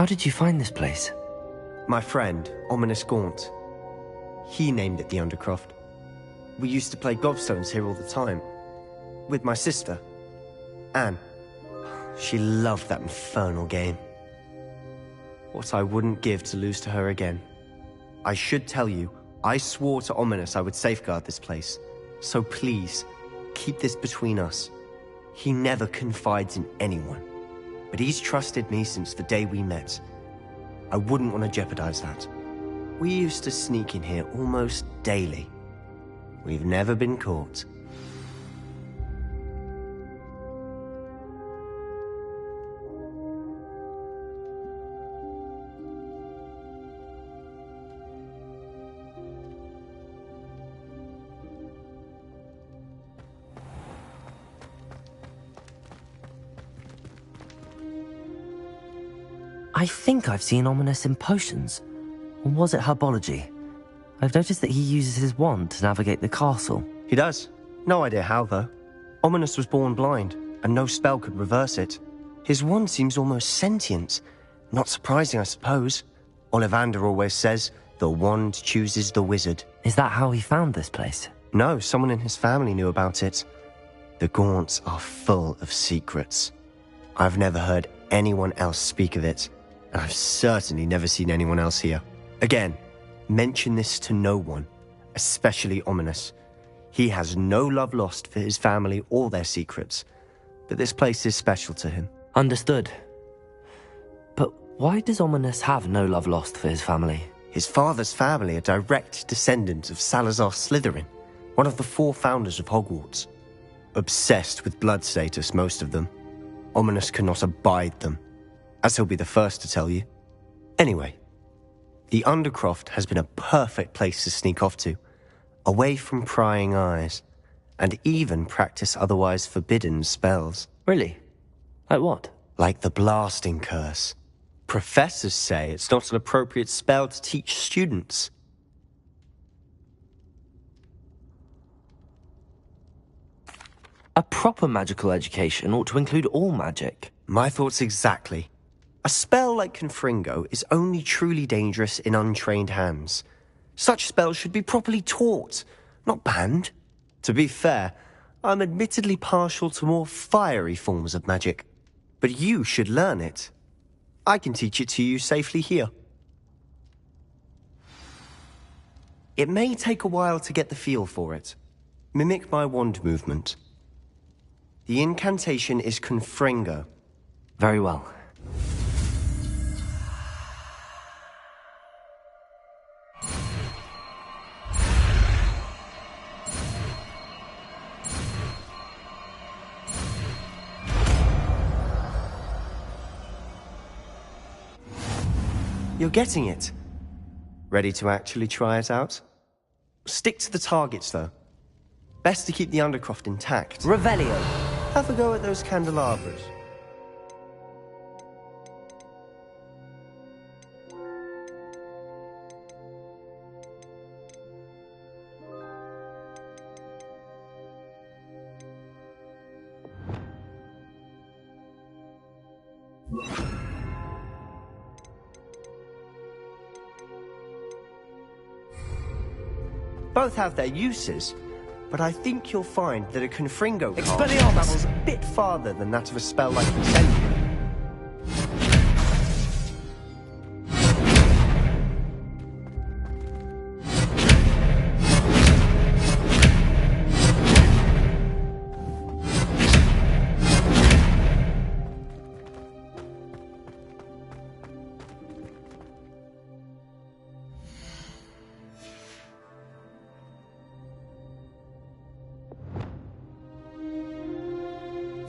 How did you find this place? My friend, Ominous Gaunt. He named it the Undercroft. We used to play gobstones here all the time. With my sister, Anne. She loved that infernal game. What I wouldn't give to lose to her again. I should tell you, I swore to Ominous I would safeguard this place. So please, keep this between us. He never confides in anyone. But he's trusted me since the day we met. I wouldn't want to jeopardize that. We used to sneak in here almost daily. We've never been caught. I think I've seen Ominous in potions. Or was it herbology? I've noticed that he uses his wand to navigate the castle. He does. No idea how, though. Ominous was born blind, and no spell could reverse it. His wand seems almost sentient. Not surprising, I suppose. Ollivander always says, the wand chooses the wizard. Is that how he found this place? No, someone in his family knew about it. The Gaunts are full of secrets. I've never heard anyone else speak of it, and I've certainly never seen anyone else here. Again, mention this to no one, especially Ominous. He has no love lost for his family or their secrets, but this place is special to him. Understood. But why does Ominous have no love lost for his family? His father's family are direct descendants of Salazar Slytherin, one of the 4 founders of Hogwarts. Obsessed with blood status, most of them. Ominous cannot abide them, as he'll be the first to tell you. Anyway, the Undercroft has been a perfect place to sneak off to, away from prying eyes, and even practice otherwise forbidden spells. Really? Like what? Like the blasting curse. Professors say it's not an appropriate spell to teach students. A proper magical education ought to include all magic. My thoughts exactly. A spell like Confringo is only truly dangerous in untrained hands. Such spells should be properly taught, not banned. To be fair, I'm admittedly partial to more fiery forms of magic. But you should learn it. I can teach it to you safely here. It may take a while to get the feel for it. Mimic my wand movement. The incantation is Confringo. Very well. You're getting it. Ready to actually try it out? Stick to the targets, though. Best to keep the Undercroft intact. Revelio. Have a go at those candelabras. Both have their uses, but I think you'll find that a Confringo card travels a bit farther than that of a spell like Incendio.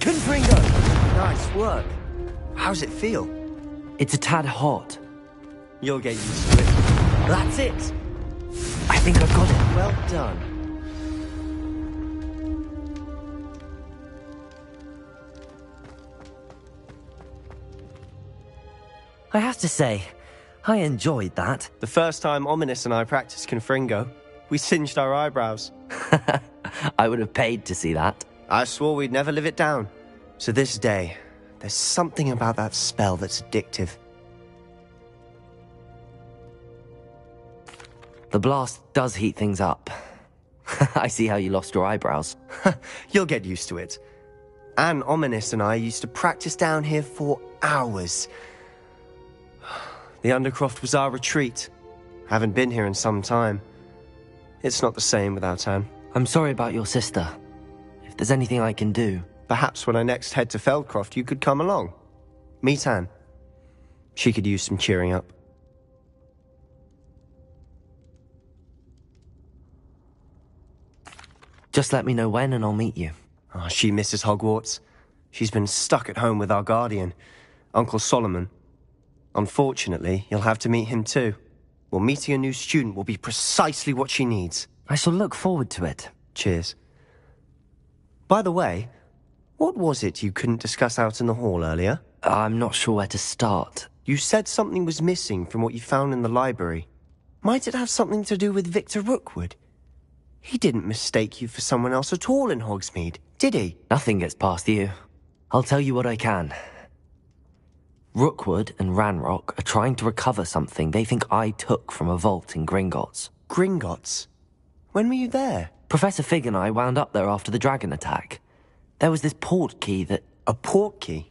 Confringo! Nice work. How's it feel? It's a tad hot. You'll get used to it. That's it! I think I've got it. Well done. I have to say, I enjoyed that. The first time Ominous and I practiced Confringo, we singed our eyebrows. I would have paid to see that. I swore we'd never live it down. To this day, there's something about that spell that's addictive. The blast does heat things up. I see how you lost your eyebrows. You'll get used to it. Anne, Ominous and I used to practice down here for hours. The Undercroft was our retreat. Haven't been here in some time. It's not the same without Anne. I'm sorry about your sister. If there's anything I can do... Perhaps when I next head to Feldcroft, you could come along. Meet Anne. She could use some cheering up. Just let me know when and I'll meet you. Oh, she misses Hogwarts. She's been stuck at home with our guardian, Uncle Solomon. Unfortunately, you'll have to meet him too. Well, meeting a new student will be precisely what she needs. I shall look forward to it. Cheers. By the way, what was it you couldn't discuss out in the hall earlier? I'm not sure where to start. You said something was missing from what you found in the library. Might it have something to do with Victor Rookwood? He didn't mistake you for someone else at all in Hogsmeade, did he? Nothing gets past you. I'll tell you what I can. Rookwood and Ranrock are trying to recover something they think I took from a vault in Gringotts. Gringotts? When were you there? Professor Fig and I wound up there after the dragon attack. There was this port key that... A port key?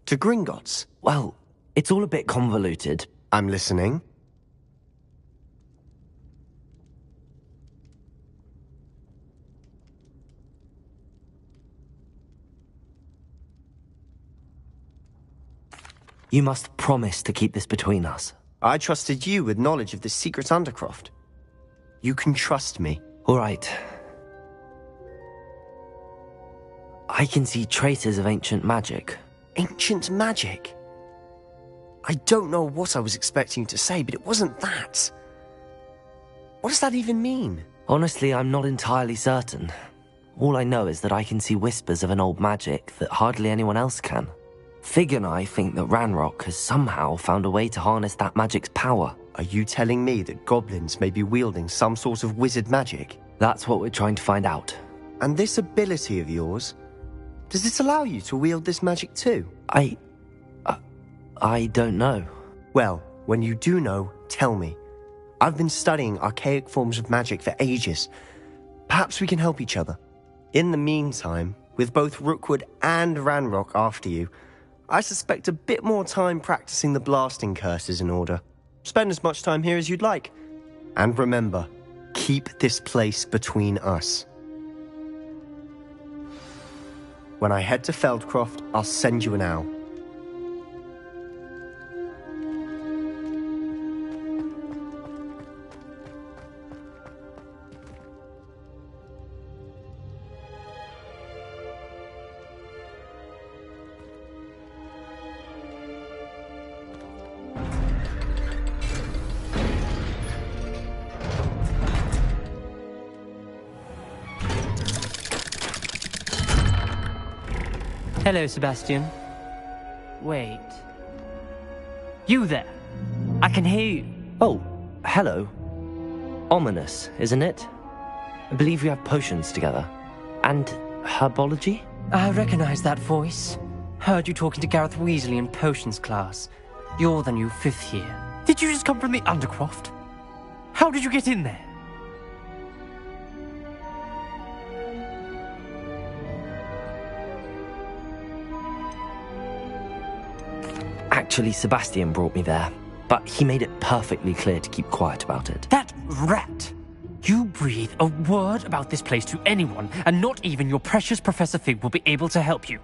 To Gringotts? Well, it's all a bit convoluted. I'm listening. You must promise to keep this between us. I trusted you with knowledge of the secret Undercroft. You can trust me. All right. I can see traces of ancient magic. Ancient magic? I don't know what I was expecting you to say, but it wasn't that. What does that even mean? Honestly, I'm not entirely certain. All I know is that I can see whispers of an old magic that hardly anyone else can. Fig and I think that Ranrock has somehow found a way to harness that magic's power. Are you telling me that goblins may be wielding some sort of wizard magic? That's what we're trying to find out. And this ability of yours, does it allow you to wield this magic too? I don't know. Well, when you do know, tell me. I've been studying archaic forms of magic for ages. Perhaps we can help each other. In the meantime, with both Rookwood and Ranrock after you, I suspect a bit more time practicing the blasting curse is in order. Spend as much time here as you'd like. And remember, keep this place between us. When I head to Feldcroft, I'll send you an owl. Hello, Sebastian. Wait. You there? I can hear you. Oh, hello. Ominous, isn't it? I believe we have potions together. And herbology? I recognize that voice. Heard you talking to Gareth Weasley in potions class. You're the new 5th year. Did you just come from the Undercroft? How did you get in there? Actually, Sebastian brought me there, but he made it perfectly clear to keep quiet about it. That rat! You breathe a word about this place to anyone, and not even your precious Professor Fig will be able to help you.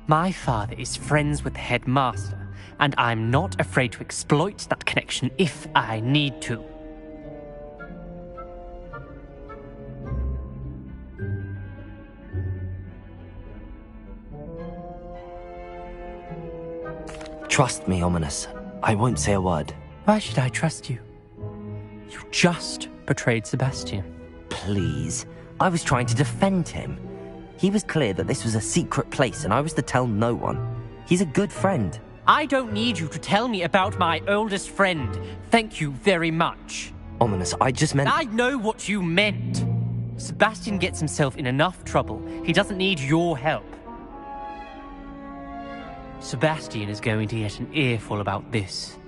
My father is friends with the headmaster, and I'm not afraid to exploit that connection if I need to. Trust me, Ominous. I won't say a word. Why should I trust you? You just betrayed Sebastian. Please. I was trying to defend him. He was clear that this was a secret place and I was to tell no one. He's a good friend. I don't need you to tell me about my oldest friend. Thank you very much. Ominous, I just meant... I know what you meant. Sebastian gets himself in enough trouble. He doesn't need your help. Sebastian is going to get an earful about this.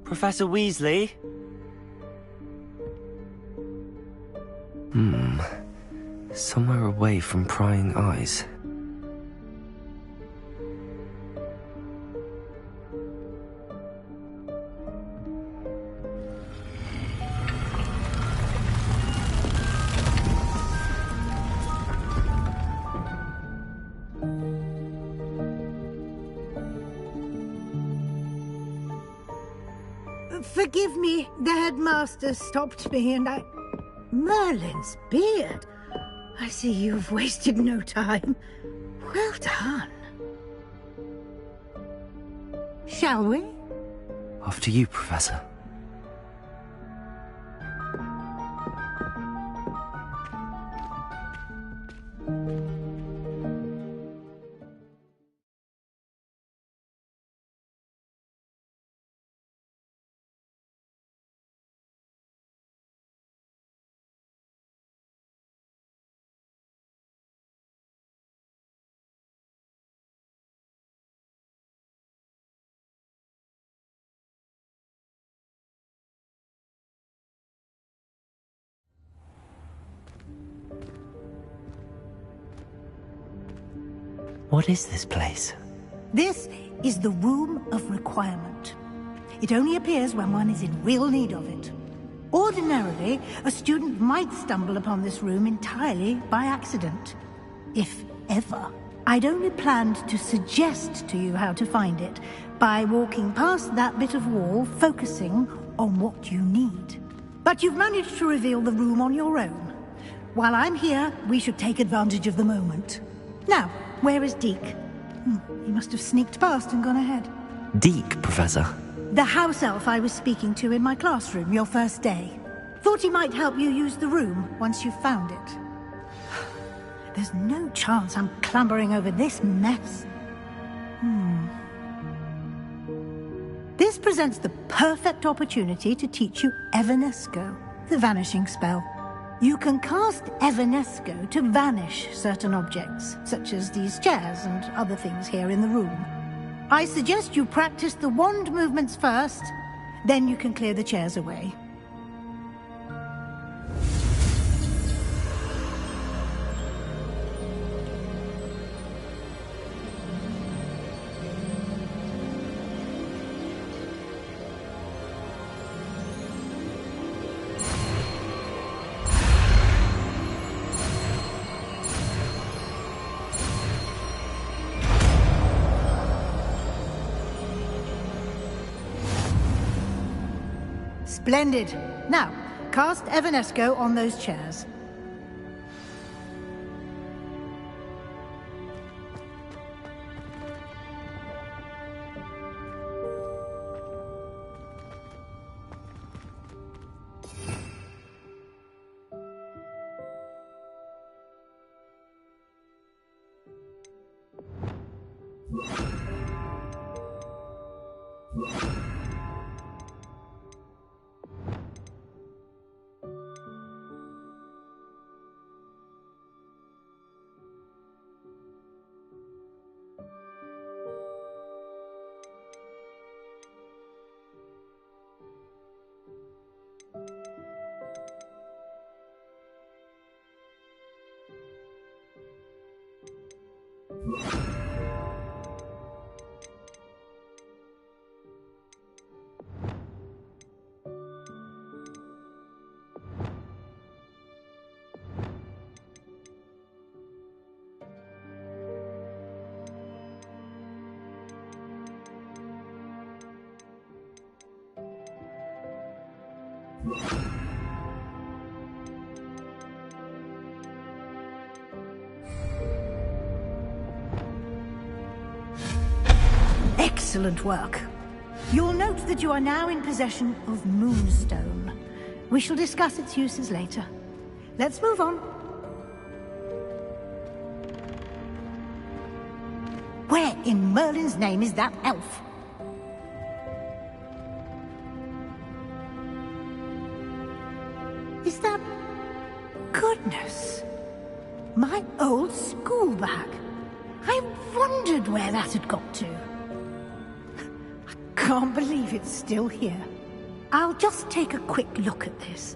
Professor Weasley? Somewhere away from prying eyes. Forgive me, the headmaster stopped me and I... Merlin's beard. I see you've wasted no time. Well done. Shall we? After you, Professor. What is this place? This is the Room of Requirement. It only appears when one is in real need of it. Ordinarily, a student might stumble upon this room entirely by accident. If ever. I'd only planned to suggest to you how to find it by walking past that bit of wall, focusing on what you need. But you've managed to reveal the room on your own. While I'm here, we should take advantage of the moment. Now, where is Deke? He must have sneaked past and gone ahead. Deke, Professor. The house elf I was speaking to in my classroom your first day. Thought he might help you use the room once you've found it. There's no chance I'm clambering over this mess. This presents the perfect opportunity to teach you Evanesco, the vanishing spell. You can cast Evanesco to vanish certain objects, such as these chairs and other things here in the room. I suggest you practice the wand movements first, then you can clear the chairs away. Splendid. Now, cast Evanesco on those chairs. Excellent work. You'll note that you are now in possession of Moonstone. We shall discuss its uses later. Let's move on. Where in Merlin's name is that elf? Is that... Goodness! My old school bag. I wondered where that had got to. I can't believe it's still here. I'll just take a quick look at this.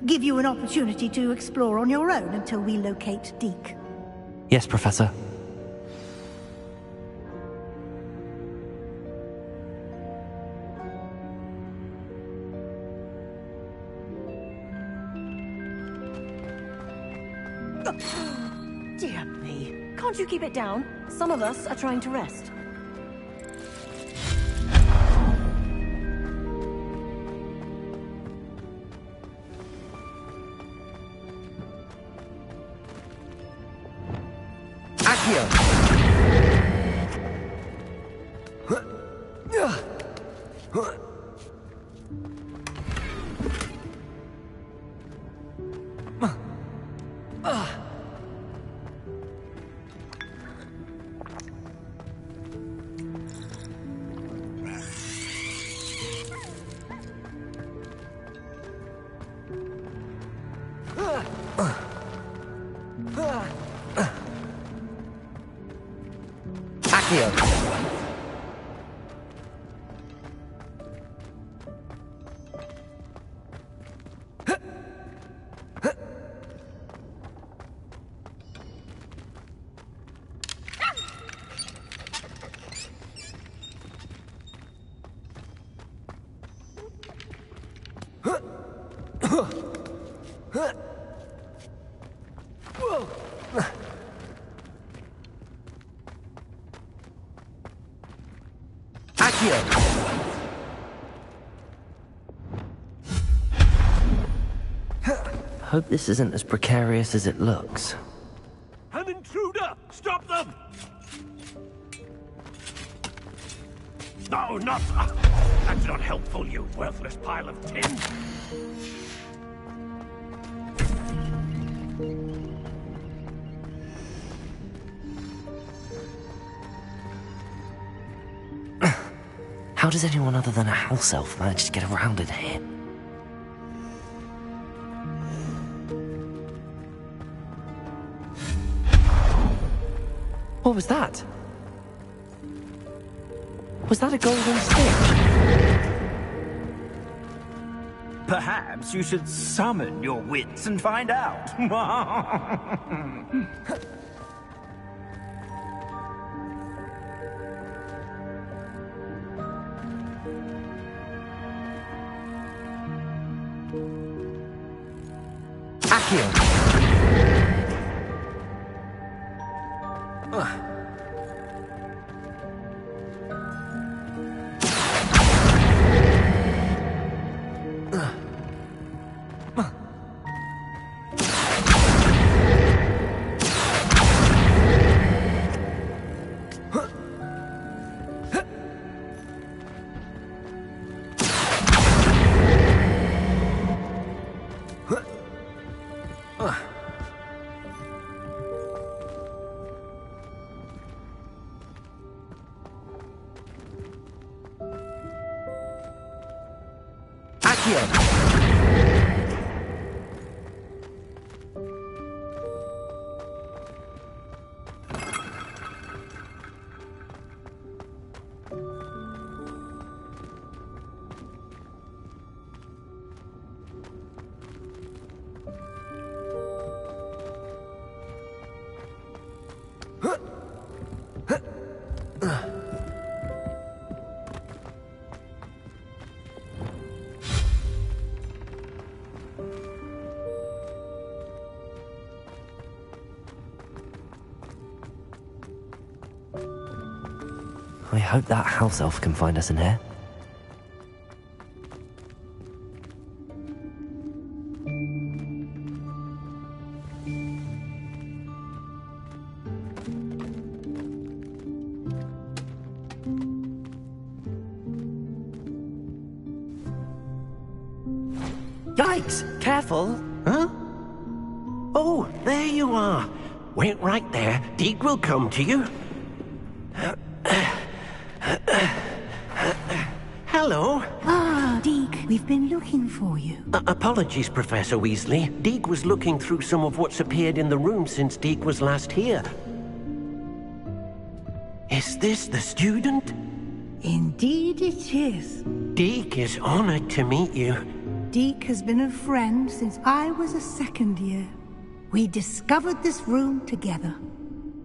Give you an opportunity to explore on your own until we locate Deke. Yes, Professor. Dear me. Can't you keep it down? Some of us are trying to rest. Hope this isn't as precarious as it looks. An intruder! Stop them! No, not... That's not helpful, you worthless pile of tin. How does anyone other than a house elf manage to get around in here? What was that? Was that a golden stick? Perhaps you should summon your wits and find out. I hope that house elf can find us in here. Yikes! Careful! Huh? Oh, there you are. Wait right there. Deke will come to you. Hello. Ah, Deke, we've been looking for you. Apologies, Professor Weasley. Deke was looking through some of what's appeared in the room since Deke was last here. Is this the student? Indeed it is. Deke is honored to meet you. Deke has been a friend since I was a second year. We discovered this room together.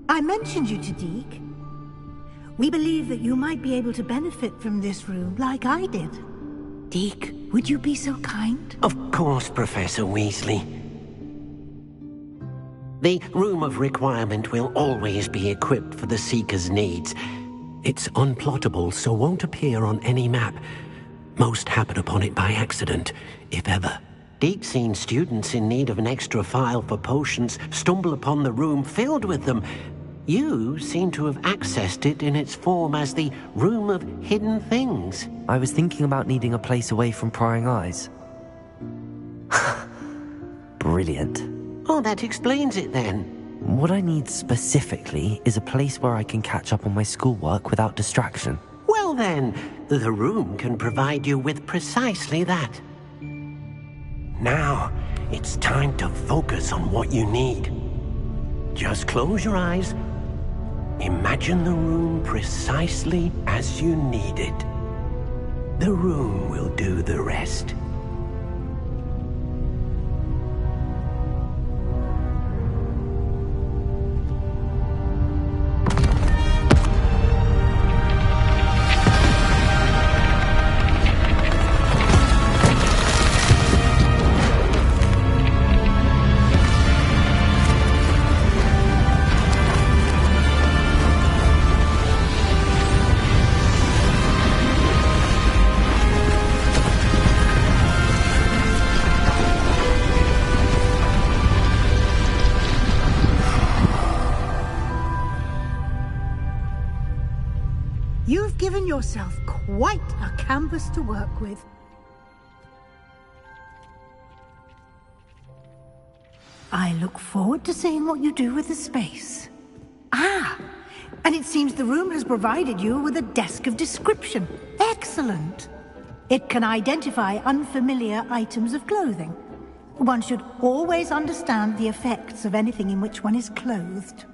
I mentioned you to Deke. We believe that you might be able to benefit from this room like I did. Deke, would you be so kind? Of course, Professor Weasley. The Room of Requirement will always be equipped for the Seeker's needs. It's unplottable, so won't appear on any map. Most happen upon it by accident, if ever. Deke's seen students in need of an extra file for potions stumble upon the room filled with them. You seem to have accessed it in its form as the Room of Hidden Things. I was thinking about needing a place away from prying eyes. Brilliant. Oh, that explains it then. What I need specifically is a place where I can catch up on my schoolwork without distraction. Well then, the room can provide you with precisely that. Now, it's time to focus on what you need. Just close your eyes. Imagine the room precisely as you need it. The room will do the rest. You've given yourself quite a canvas to work with. I look forward to seeing what you do with the space. Ah, and it seems the room has provided you with a desk of description. Excellent. It can identify unfamiliar items of clothing. One should always understand the effects of anything in which one is clothed.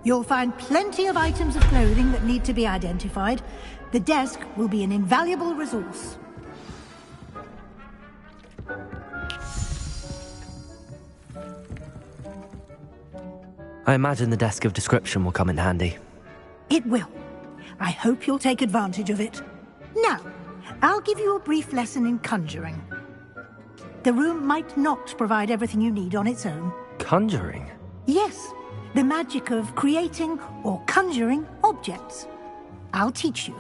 You'll find plenty of items of clothing that need to be identified. The desk will be an invaluable resource. I imagine the desk of description will come in handy. It will. I hope you'll take advantage of it. Now, I'll give you a brief lesson in conjuring. The room might not provide everything you need on its own. Conjuring? Yes, the magic of creating or conjuring objects. I'll teach you.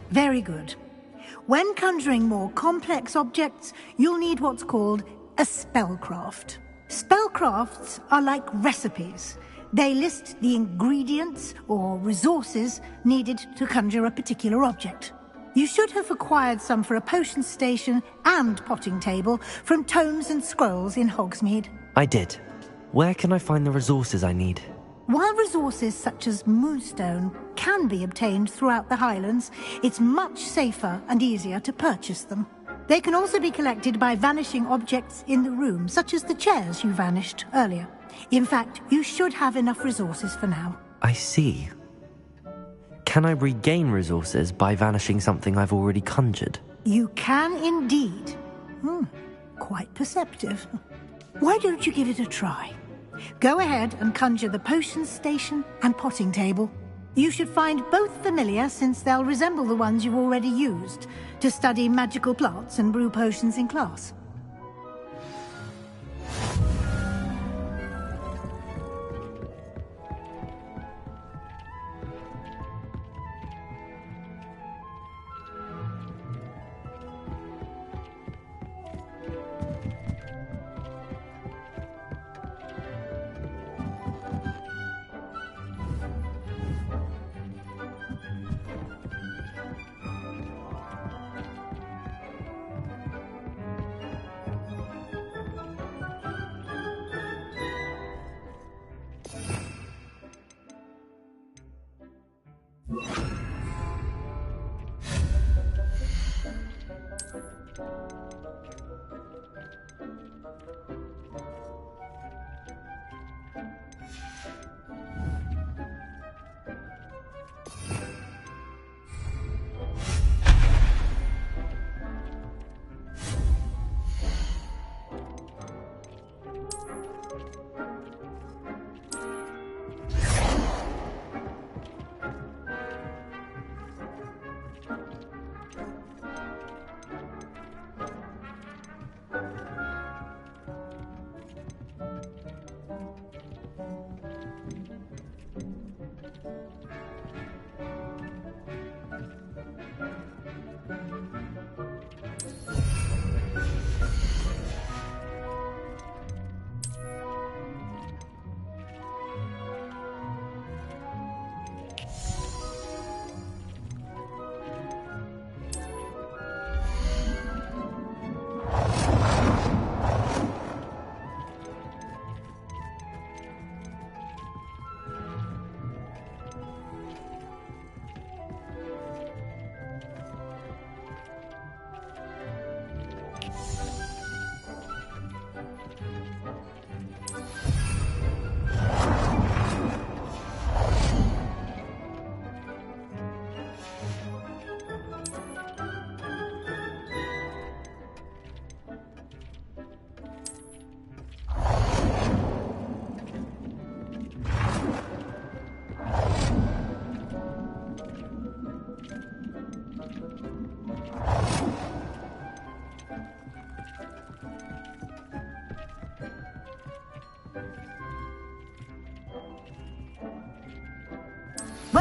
Very good. When conjuring more complex objects, you'll need what's called a spellcraft. Spellcrafts are like recipes. They list the ingredients or resources needed to conjure a particular object. You should have acquired some for a potion station and potting table from tomes and scrolls in Hogsmeade. I did. Where can I find the resources I need? While resources such as moonstone can be obtained throughout the Highlands, it's much safer and easier to purchase them. They can also be collected by vanishing objects in the room, such as the chairs you vanished earlier. In fact, you should have enough resources for now. I see. Can I regain resources by vanishing something I've already conjured? You can indeed. Quite perceptive. Why don't you give it a try? Go ahead and conjure the potion station and potting table. You should find both familiar, since they'll resemble the ones you've already used to study magical plants and brew potions in class.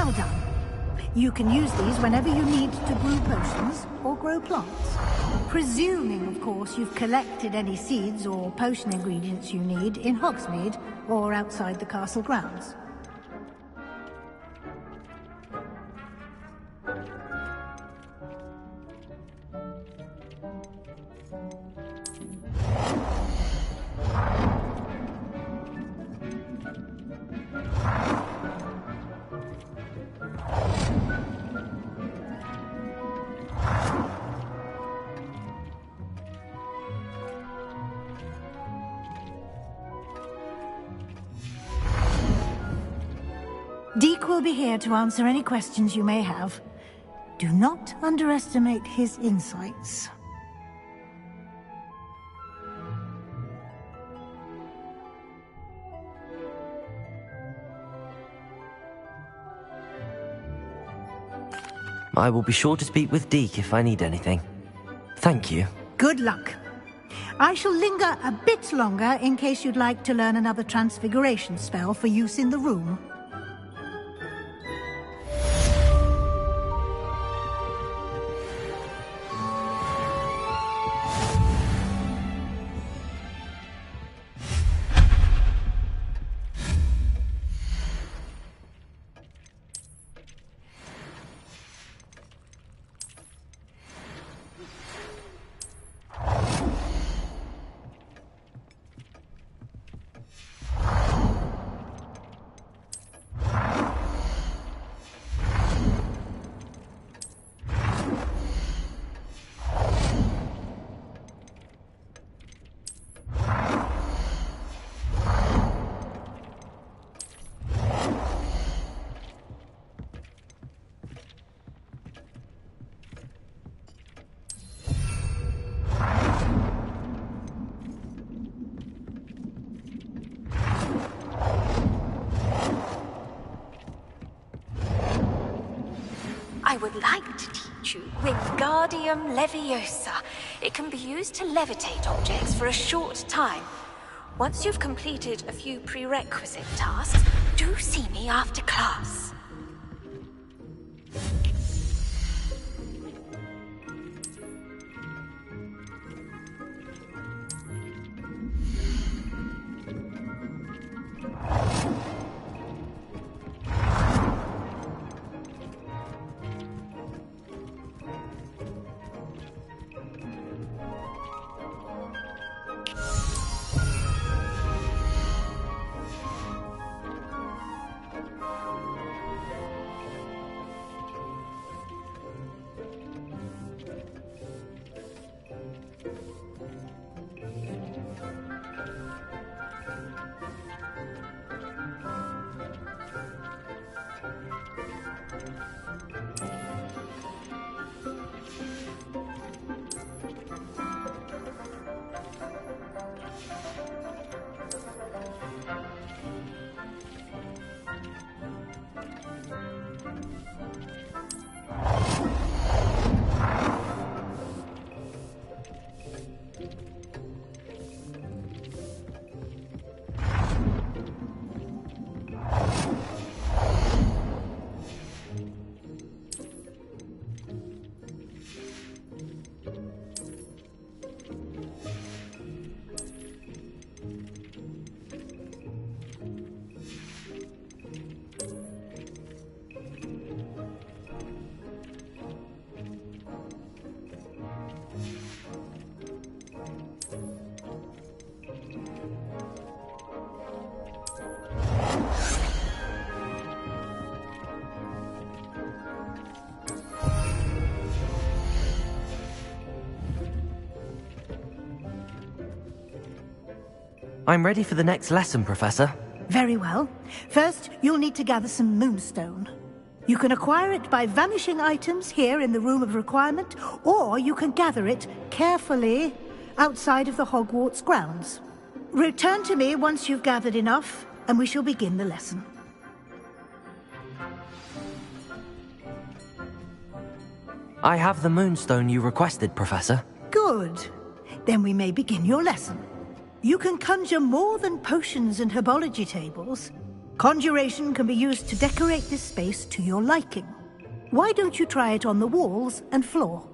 Well done. You can use these whenever you need to brew potions or grow plants. Presuming, of course, you've collected any seeds or potion ingredients you need in Hogsmeade or outside the castle grounds. Deke will be here to answer any questions you may have. Do not underestimate his insights. I will be sure to speak with Deke if I need anything. Thank you. Good luck. I shall linger a bit longer in case you'd like to learn another transfiguration spell for use in the room. I would like to teach you Wingardium Leviosa. It can be used to levitate objects for a short time. Once you've completed a few prerequisite tasks, do see me after class. I'm ready for the next lesson, Professor. Very well. First, you'll need to gather some moonstone. You can acquire it by vanishing items here in the Room of Requirement, or you can gather it carefully outside of the Hogwarts grounds. Return to me once you've gathered enough, and we shall begin the lesson. I have the moonstone you requested, Professor. Good. Then we may begin your lesson. You can conjure more than potions and herbology tables. Conjuration can be used to decorate this space to your liking. Why don't you try it on the walls and floor?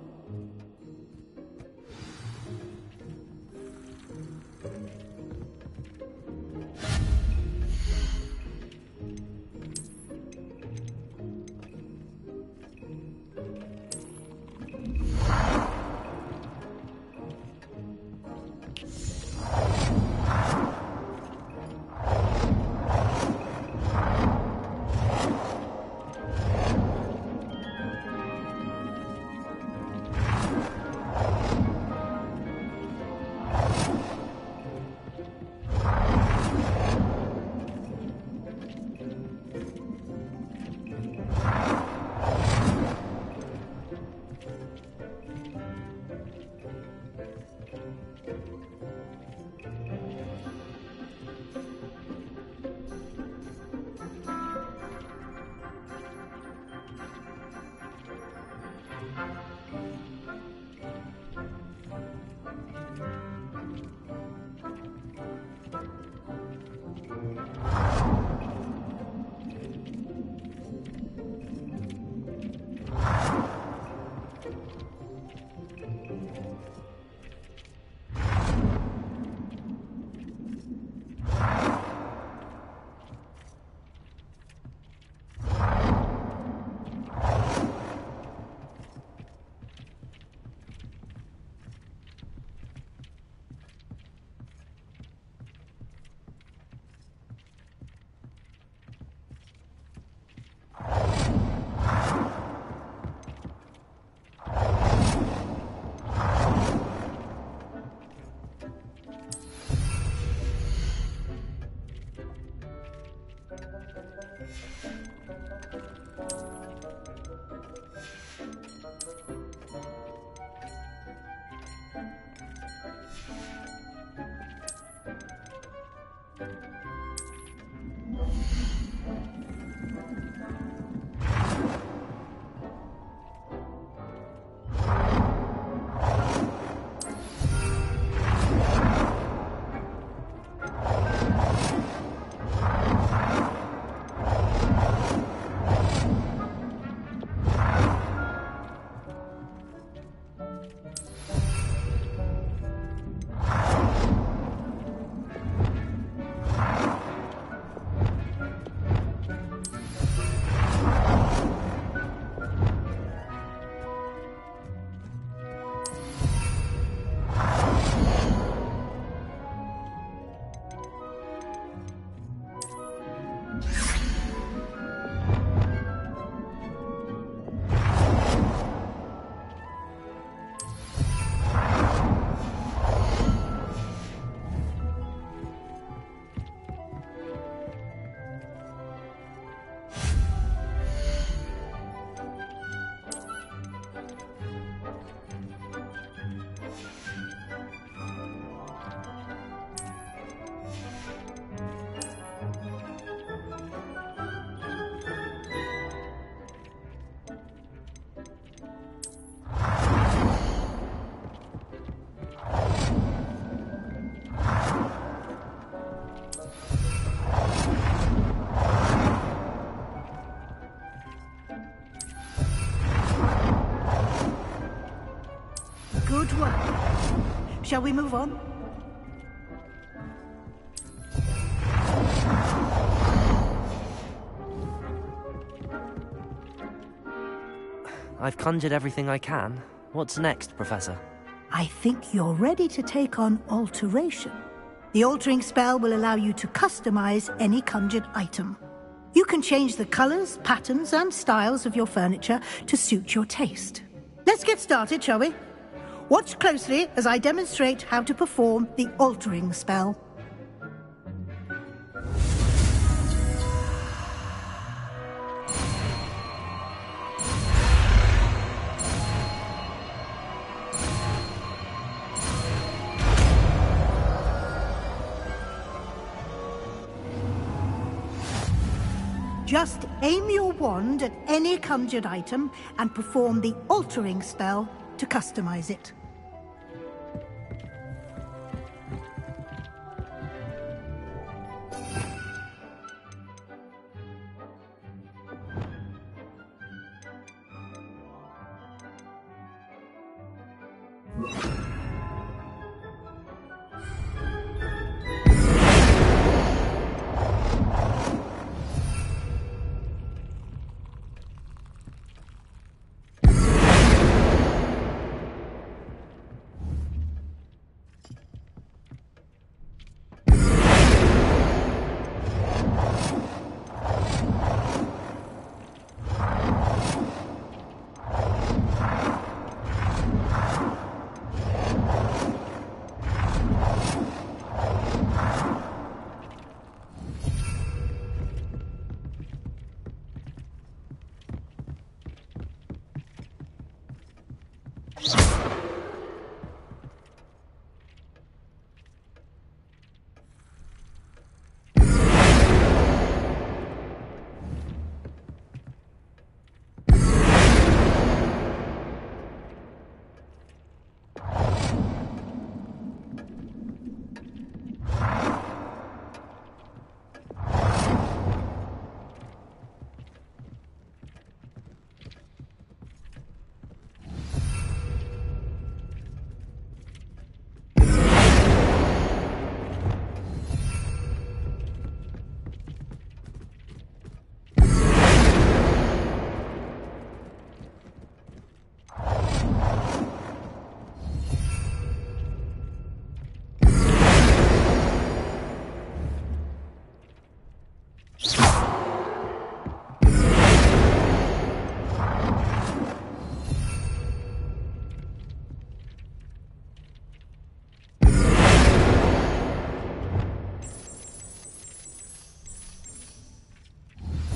Good work. Shall we move on? I've conjured everything I can. What's next, Professor? I think you're ready to take on alteration. The altering spell will allow you to customize any conjured item. You can change the colors, patterns, and styles of your furniture to suit your taste. Let's get started, shall we? Watch closely as I demonstrate how to perform the altering spell. Just aim your wand at any conjured item and perform the altering spell to customize it.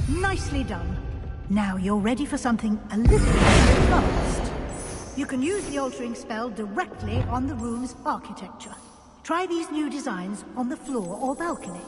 Nicely done. Now you're ready for something a little more advanced. You can use the altering spell directly on the room's architecture. Try these new designs on the floor or balcony.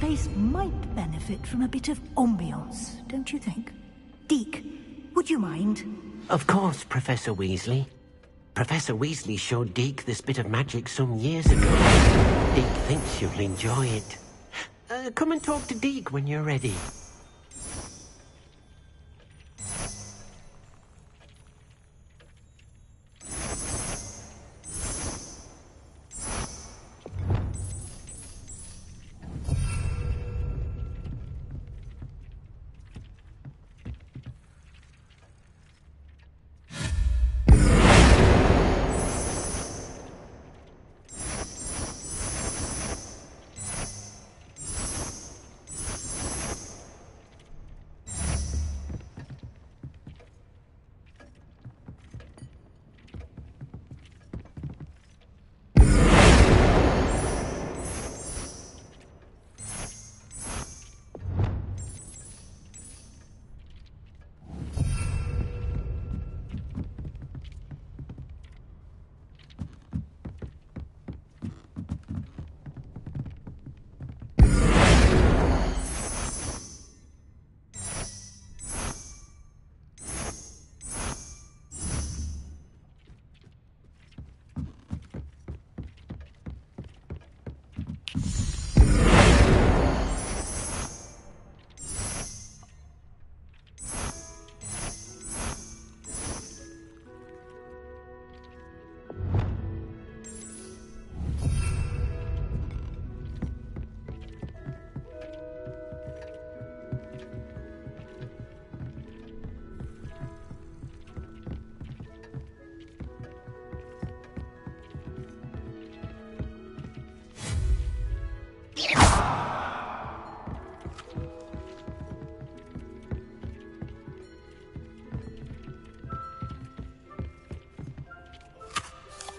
space might benefit from a bit of ambiance, don't you think? Deke, would you mind? Of course, Professor Weasley. Professor Weasley showed Deke this bit of magic some years ago. Deke thinks you'll enjoy it. Come and talk to Deke when you're ready.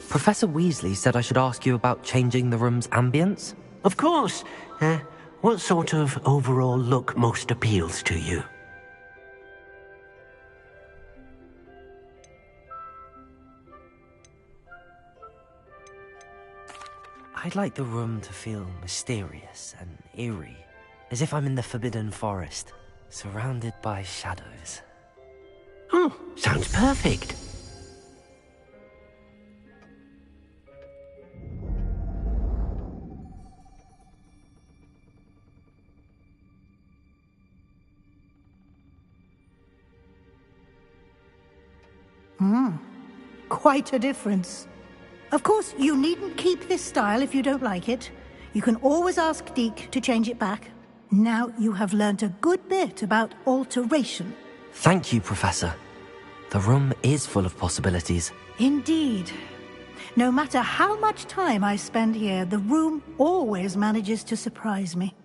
Professor Weasley said I should ask you about changing the room's ambience? Of course. What sort of overall look most appeals to you? I'd like the room to feel mysterious and eerie, as if I'm in the Forbidden Forest, surrounded by shadows. Oh, sounds perfect. Quite a difference. Of course, you needn't keep this style if you don't like it. You can always ask Deke to change it back. Now you have learnt a good bit about alteration. Thank you, Professor. The room is full of possibilities. Indeed. No matter how much time I spend here, the room always manages to surprise me.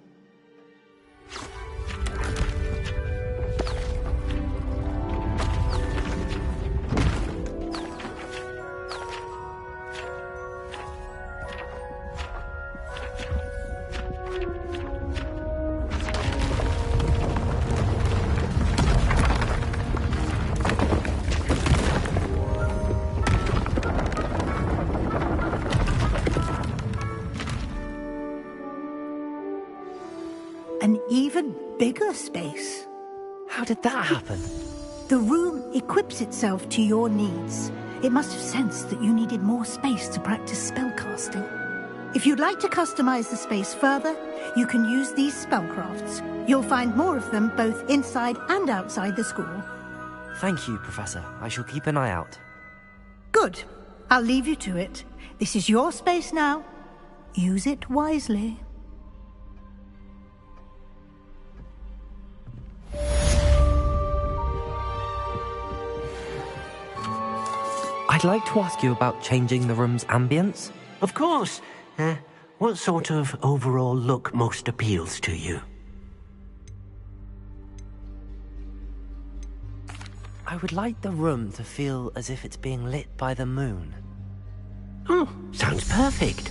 An even bigger space. How did that happen? The room equips itself to your needs. It must have sensed that you needed more space to practice spellcasting. If you'd like to customize the space further, you can use these spellcrafts. You'll find more of them both inside and outside the school. Thank you, Professor. I shall keep an eye out. Good. I'll leave you to it. This is your space now. Use it wisely. I'd like to ask you about changing the room's ambience. Of course. What sort of overall look most appeals to you? I would like the room to feel as if it's being lit by the moon. Oh, sounds perfect.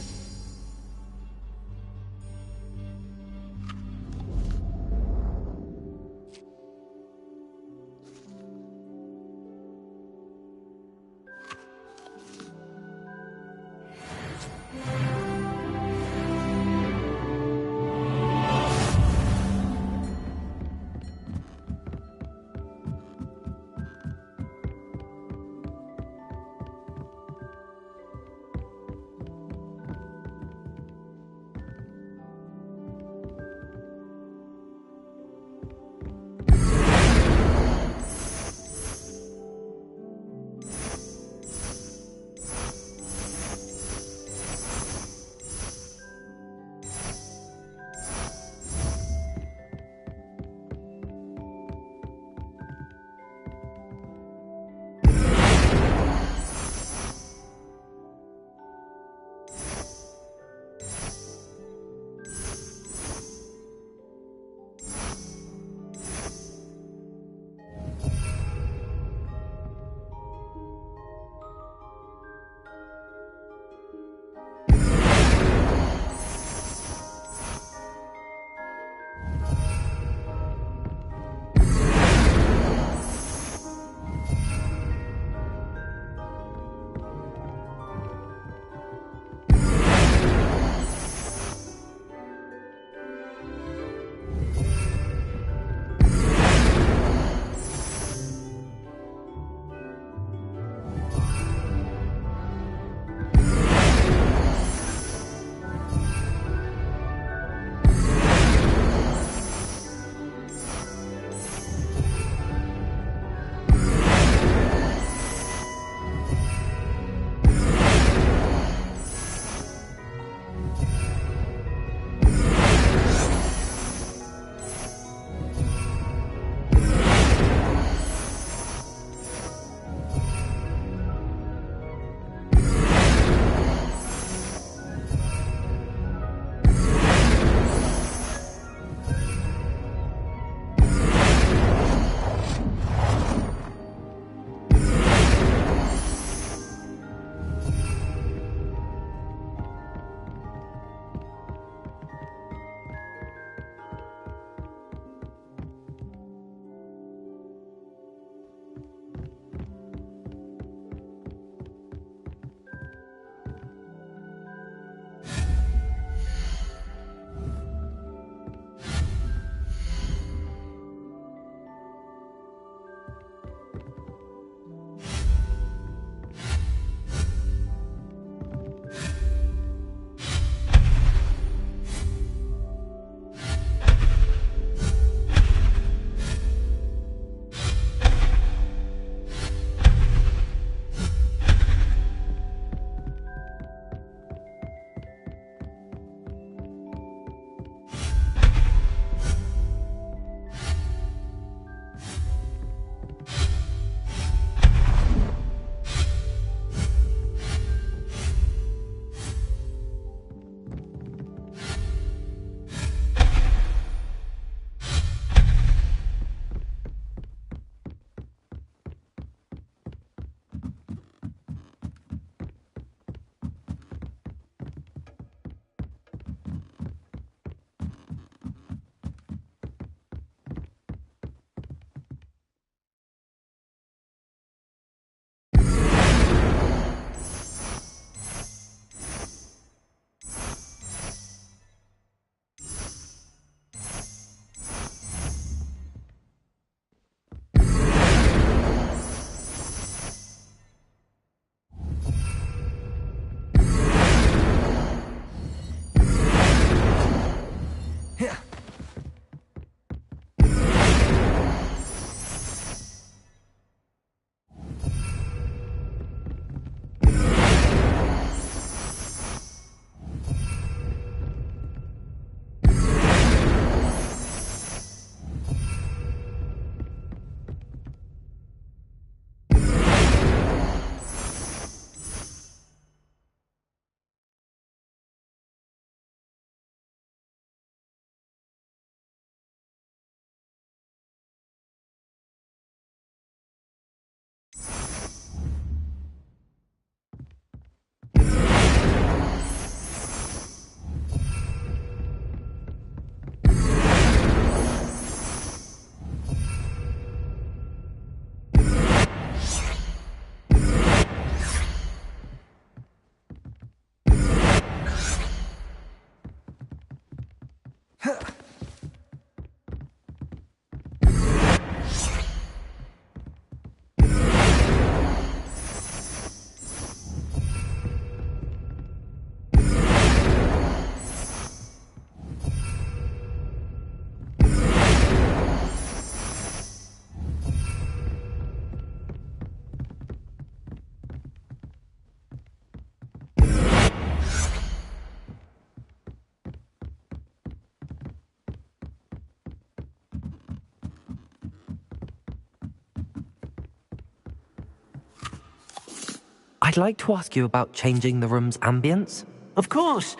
I'd like to ask you about changing the room's ambience. Of course.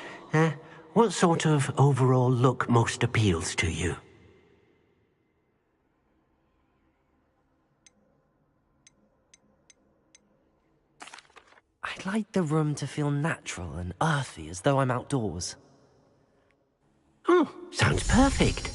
What sort of overall look most appeals to you? I'd like the room to feel natural and earthy, as though I'm outdoors. Oh, sounds perfect.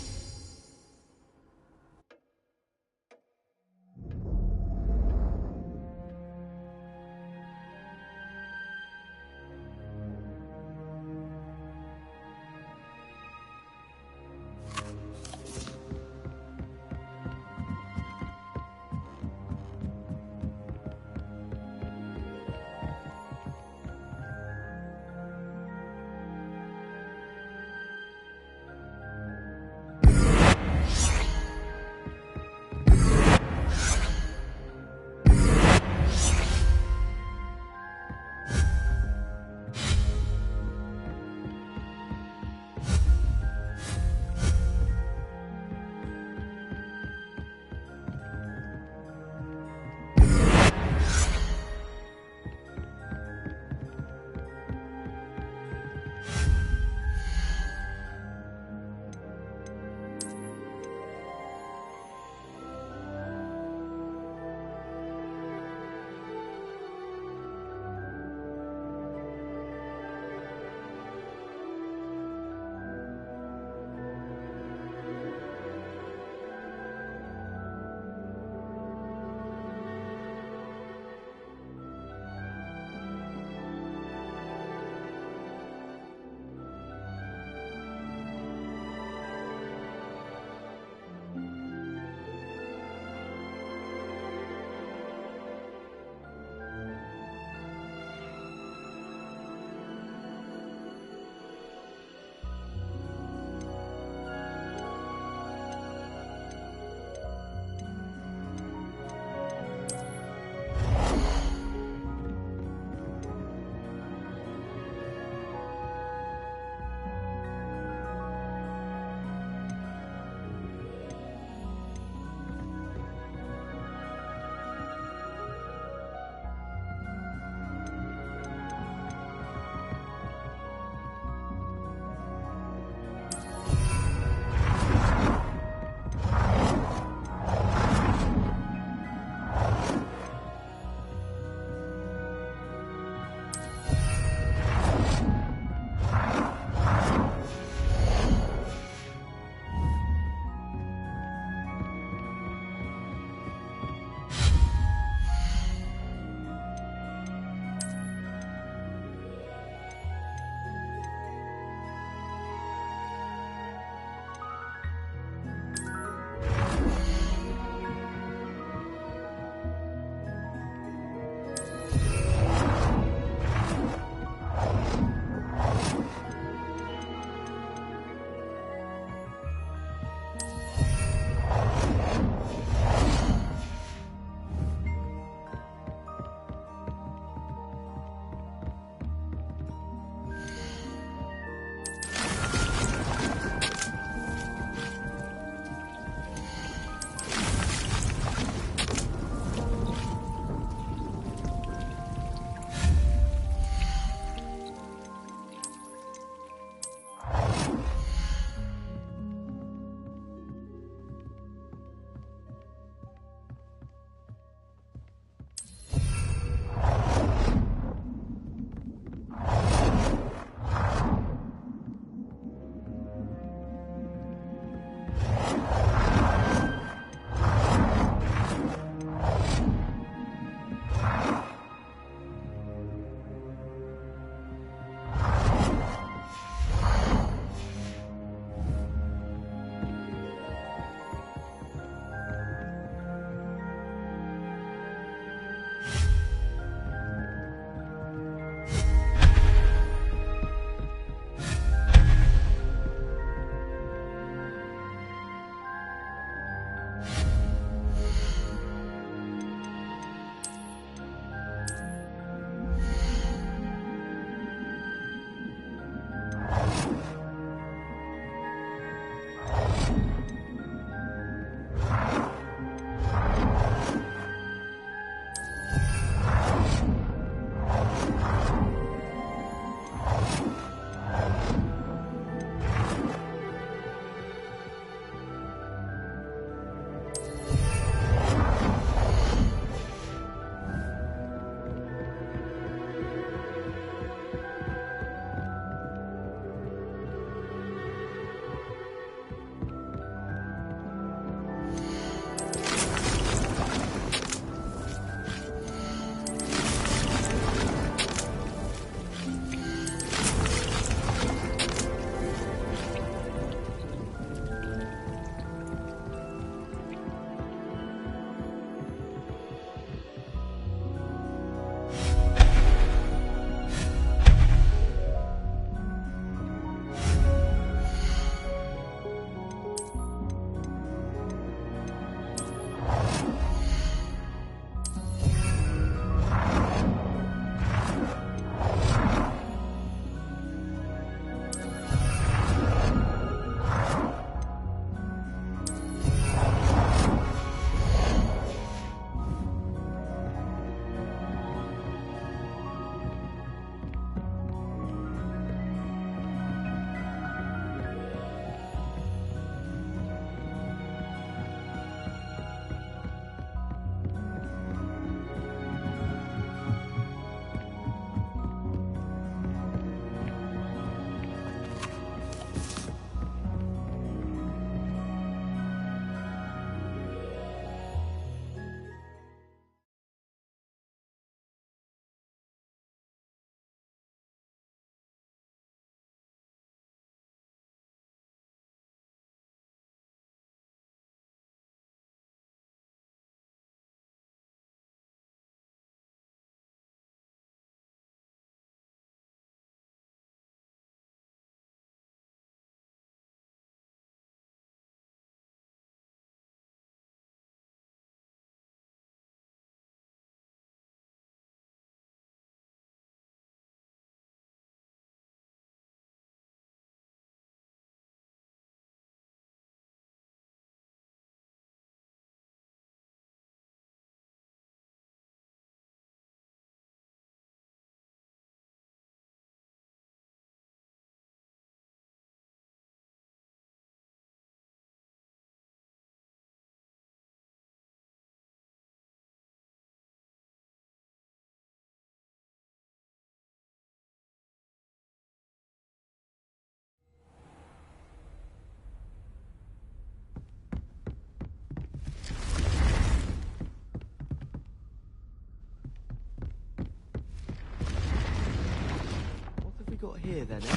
here then, eh?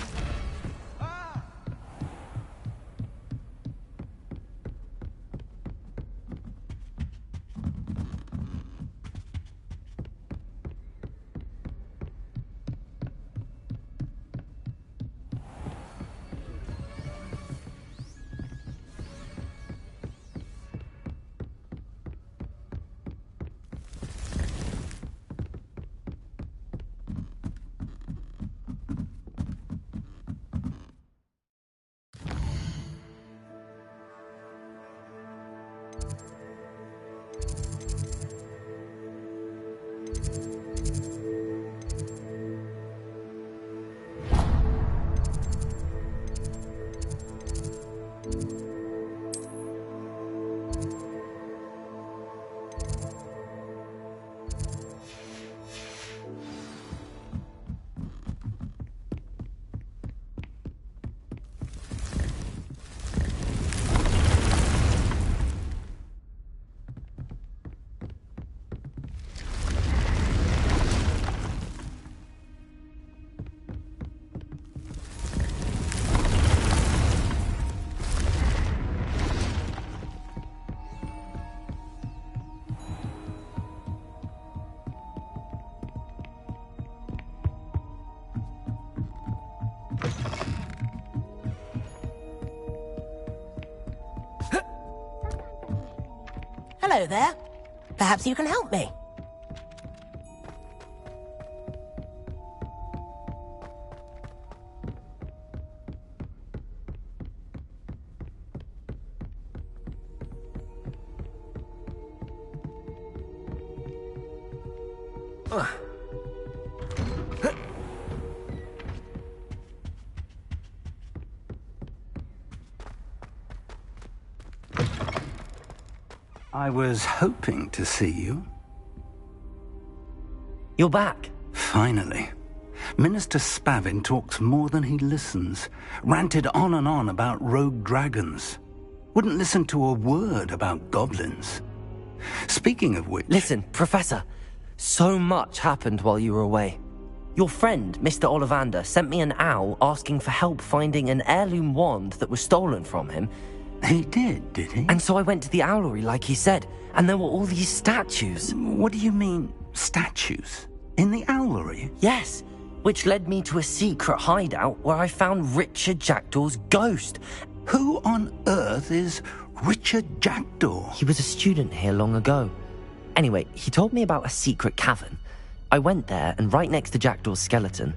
Hello there. Perhaps you can help me. I was hoping to see you. You're back. Finally. Minister Spavin talks more than he listens. Ranted on and on about rogue dragons. Wouldn't listen to a word about goblins. Speaking of which... Listen, Professor. So much happened while you were away. Your friend, Mr. Ollivander, sent me an owl asking for help finding an heirloom wand that was stolen from him. He did he? And so I went to the owlery like he said, and there were all these statues. What do you mean, statues? In the owlery? Yes, which led me to a secret hideout where I found Richard Jackdaw's ghost. Who on earth is Richard Jackdaw? He was a student here long ago. Anyway, he told me about a secret cavern. I went there, and right next to Jackdaw's skeleton,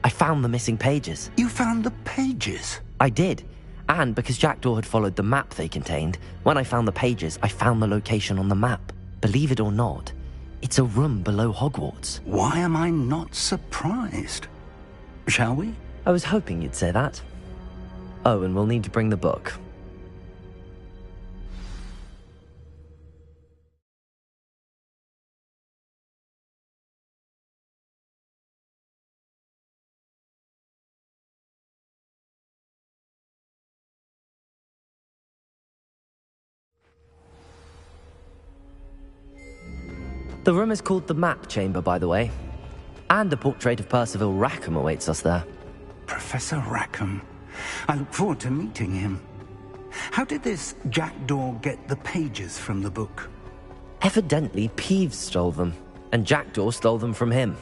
I found the missing pages. You found the pages? I did. And because Jackdaw had followed the map they contained, when I found the pages, I found the location on the map. Believe it or not, it's a room below Hogwarts. Why am I not surprised? Shall we? I was hoping you'd say that. Oh, and we'll need to bring the book. The room is called the Map Chamber, by the way. And a portrait of Percival Rackham awaits us there. Professor Rackham. I look forward to meeting him. How did this Jackdaw get the pages from the book? Evidently, Peeves stole them, and Jackdaw stole them from him.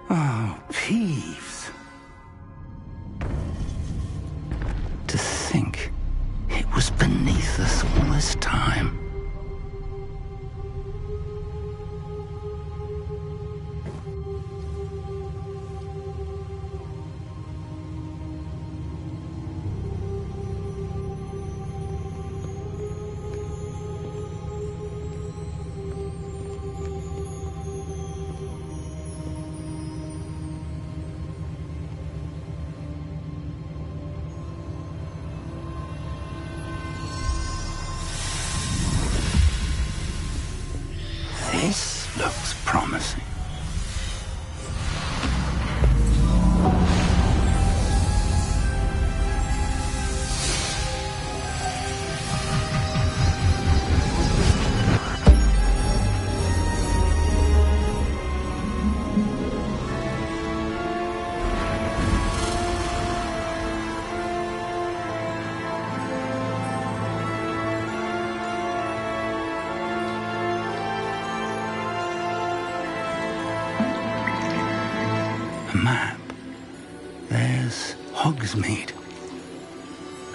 Oh, Peeves. To think it was beneath us all this time. Hogsmeade.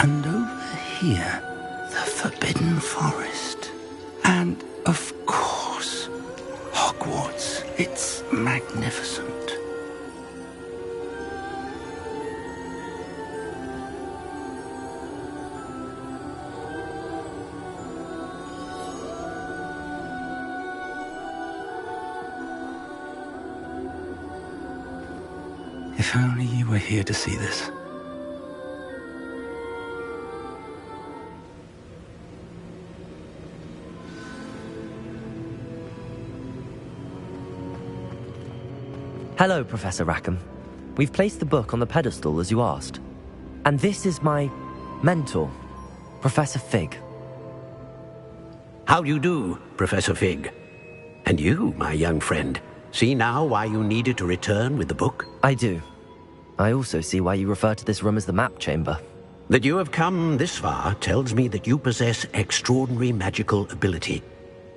And over here, the Forbidden Forest. And, of course, Hogwarts. It's magnificent. If only you were here to see this. Hello, Professor Rackham. We've placed the book on the pedestal as you asked. And this is my mentor, Professor Fig. How do you do, Professor Fig? And you, my young friend, see now why you needed to return with the book? I do. I also see why you refer to this room as the map chamber. That you have come this far tells me that you possess extraordinary magical ability,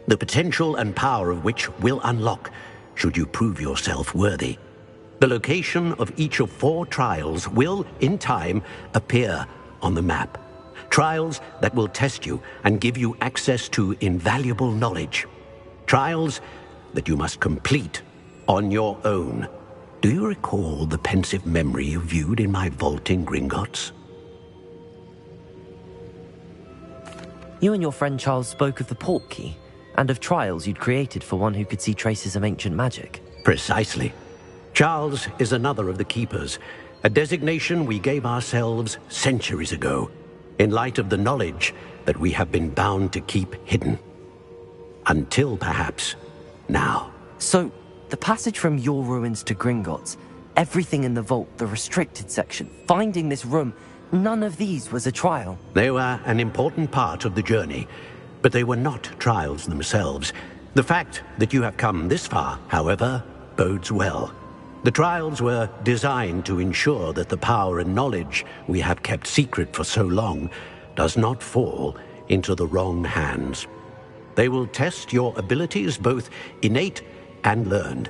the potential and power of which will unlock should you prove yourself worthy. The location of each of 4 trials will, in time, appear on the map. Trials that will test you and give you access to invaluable knowledge. Trials that you must complete on your own. Do you recall the pensive memory you viewed in my vault in Gringotts? You and your friend Charles spoke of the Portkey, and of trials you'd created for one who could see traces of ancient magic. Precisely. Charles is another of the Keepers, a designation we gave ourselves centuries ago, in light of the knowledge that we have been bound to keep hidden. Until, perhaps, now. So, the passage from your ruins to Gringotts, everything in the vault, the restricted section, finding this room, none of these was a trial. They were an important part of the journey, but they were not trials themselves. The fact that you have come this far, however, bodes well. The trials were designed to ensure that the power and knowledge we have kept secret for so long does not fall into the wrong hands. They will test your abilities, both innate and learned.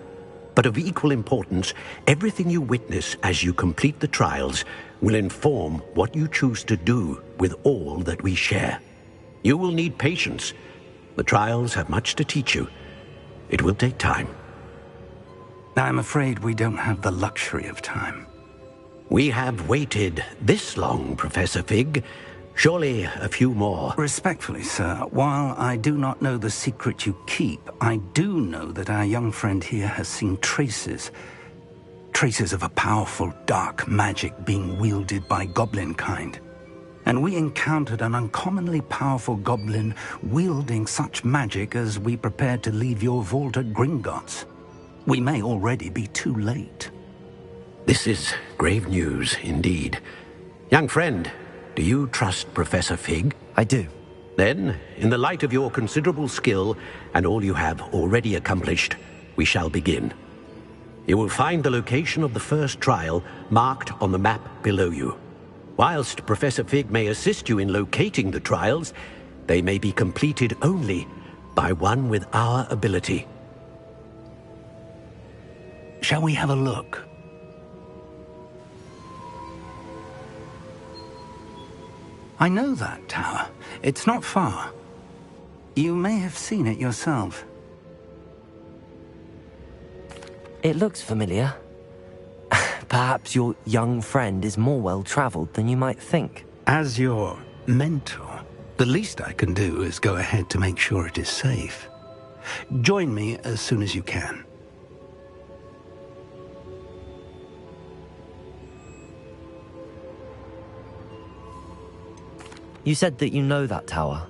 But of equal importance, everything you witness as you complete the trials will inform what you choose to do with all that we share. You will need patience. The trials have much to teach you. It will take time. I'm afraid we don't have the luxury of time. We have waited this long, Professor Fig. Surely a few more. Respectfully, sir, while I do not know the secret you keep, I do know that our young friend here has seen traces of a powerful dark magic being wielded by goblin kind. And we encountered an uncommonly powerful goblin wielding such magic as we prepared to leave your vault at Gringotts. We may already be too late. This is grave news, indeed. Young friend, do you trust Professor Fig? I do. Then, in the light of your considerable skill and all you have already accomplished, we shall begin. You will find the location of the first trial marked on the map below you. Whilst Professor Fig may assist you in locating the trials, they may be completed only by one with our ability. Shall we have a look? I know that tower. It's not far. You may have seen it yourself. It looks familiar. Perhaps your young friend is more well-traveled than you might think. As your mentor, the least I can do is go ahead to make sure it is safe. Join me as soon as you can. You said that you know that tower.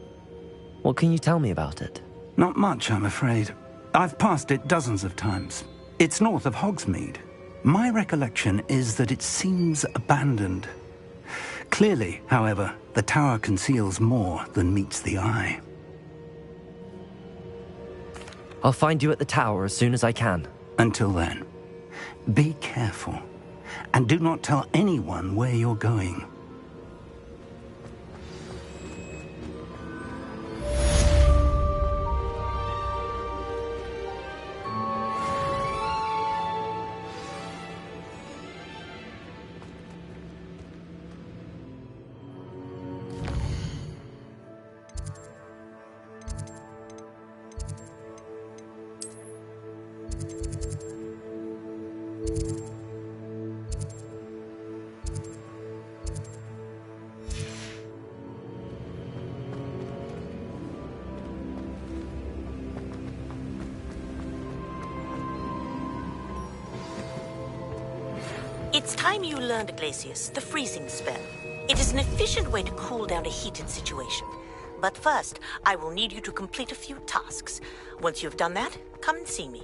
What can you tell me about it? Not much, I'm afraid. I've passed it dozens of times. It's north of Hogsmeade. My recollection is that it seems abandoned. Clearly, however, the tower conceals more than meets the eye. I'll find you at the tower as soon as I can. Until then, be careful, and do not tell anyone where you're going. It's time you learned, Glacius, the freezing spell. It is an efficient way to cool down a heated situation. But first, I will need you to complete a few tasks. Once you've done that, come and see me.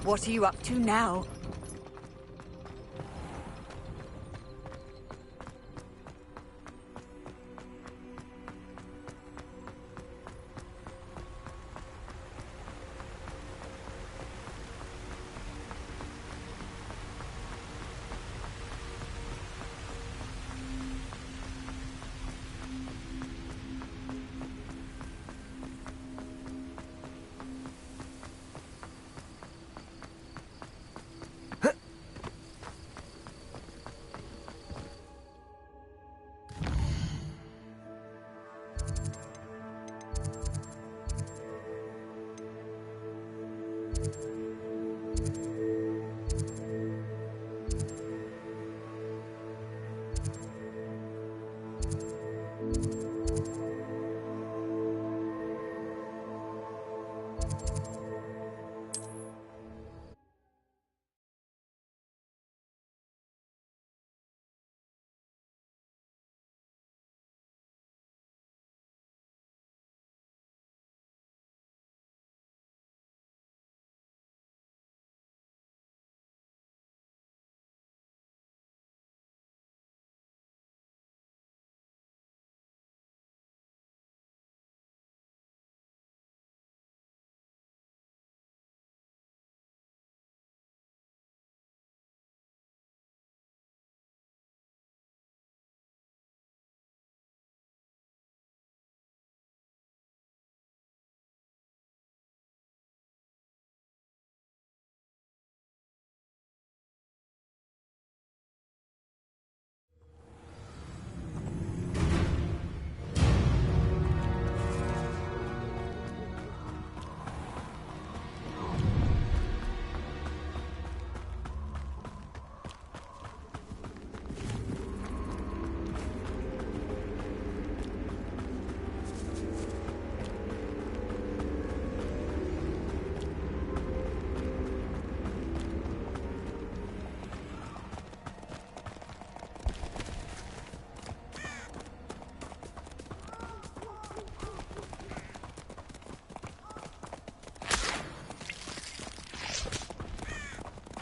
What are you up to now?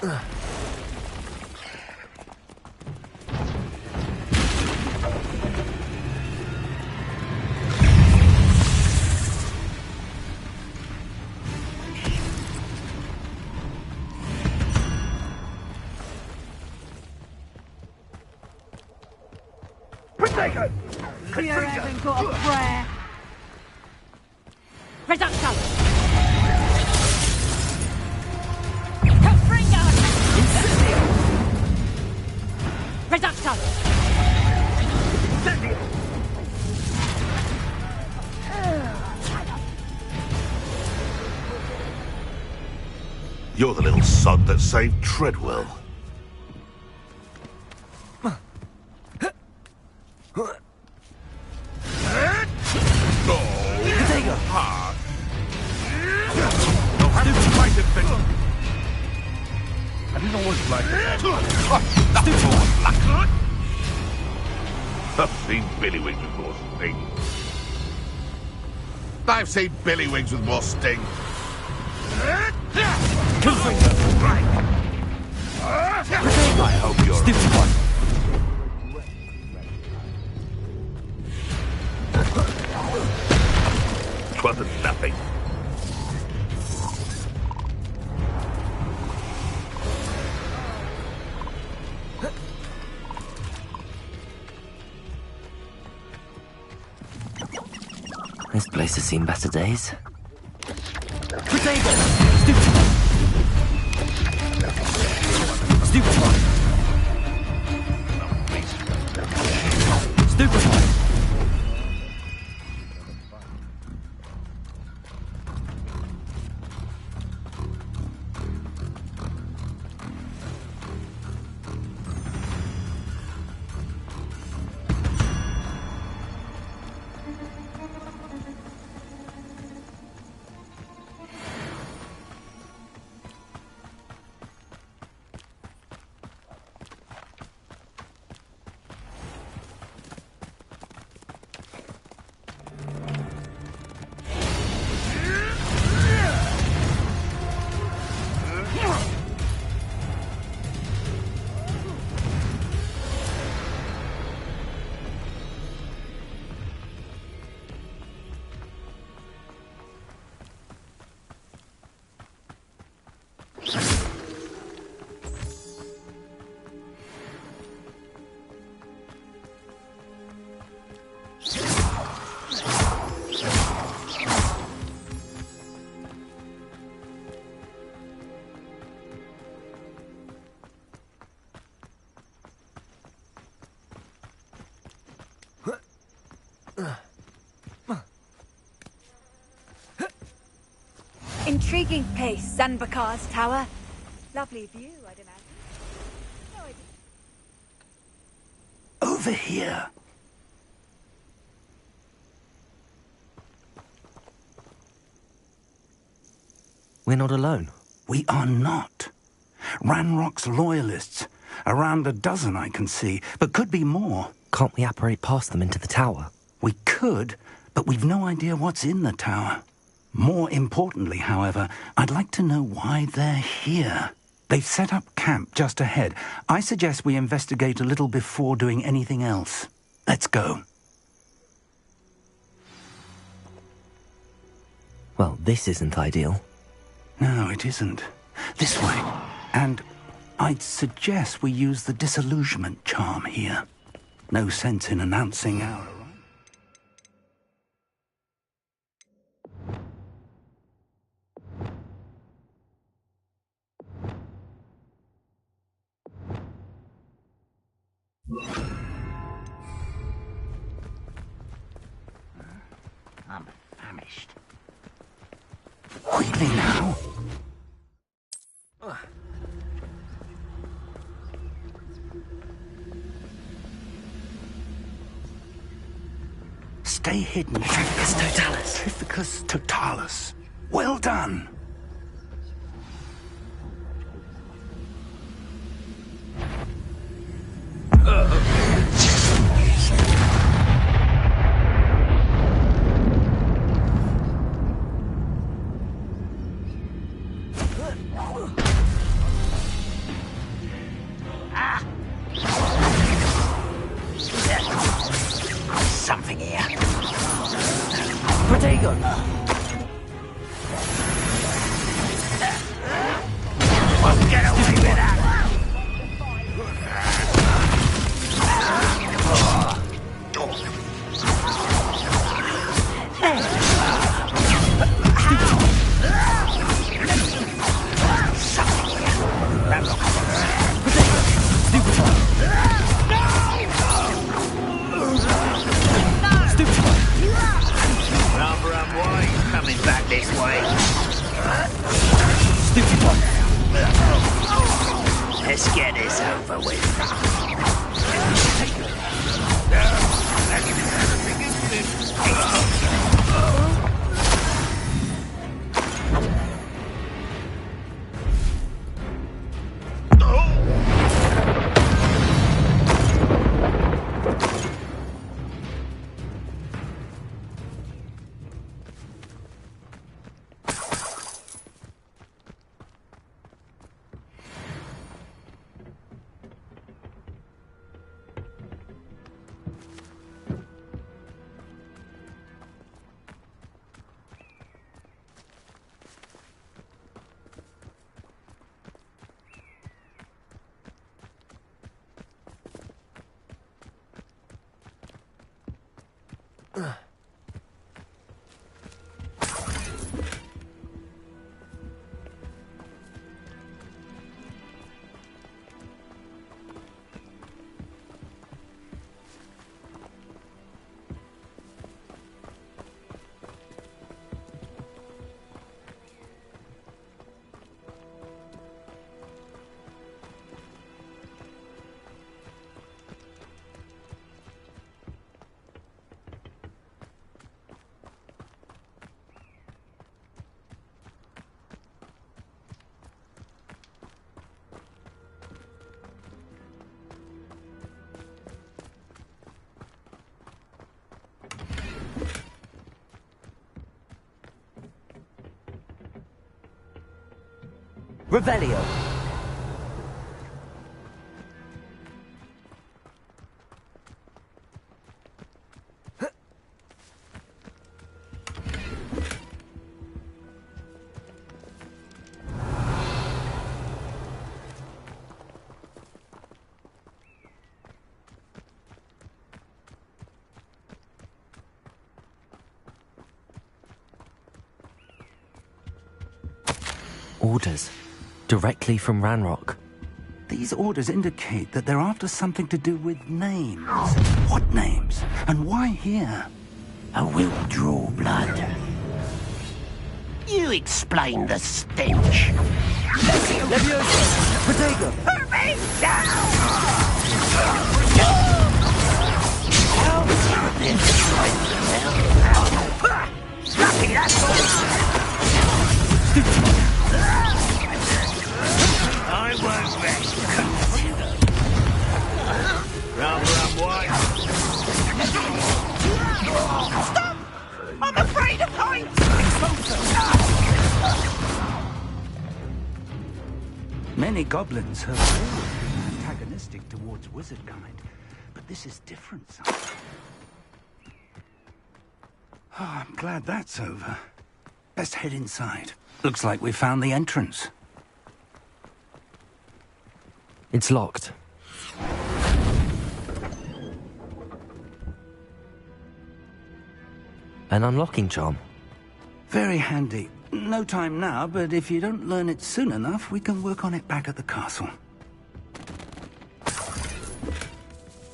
You haven't got a prayer. Reduction! Confringo! Reduction! You're the little sod that saved Treadwell. I didn't always like it. I've seen Billywings with more sting. I've seen Billywings with more sting. I hope you're... Wasn't nothing. This place has seen better days. Intriguing place, Zanbakar's tower. Lovely view, I'd imagine. No idea. Over here. We're not alone. We are not. Ranrock's loyalists. Around a dozen I can see, but could be more. Can't we apparate past them into the tower? We could, but we've no idea what's in the tower. More importantly, however, I'd like to know why they're here. They've set up camp just ahead. I suggest we investigate a little before doing anything else. Let's go. Well, this isn't ideal. No, it isn't. This way. And I'd suggest we use the disillusionment charm here. No sense in announcing our arrival. I'm famished. Quickly now. Stay hidden. Trifficus totalis. Trifficus totalis. Well done. Get away with that! Coming back this way. Stupid one. Let's get this over with. Revelio. Orders. Directly from Ranrock. These orders indicate that they're after something to do with names. What names? And why here? I will draw blood. You explain the stench. Leviosa! Protego! Hurt me! Lucky, that's all! I won't rest. Run, white. Stop! I'm afraid of heights! Many goblins have always been antagonistic towards wizard kind, but this is different. Oh, I'm glad that's over. Let's head inside. Looks like we found the entrance. It's locked. An unlocking charm. Very handy. No time now, but if you don't learn it soon enough, we can work on it back at the castle.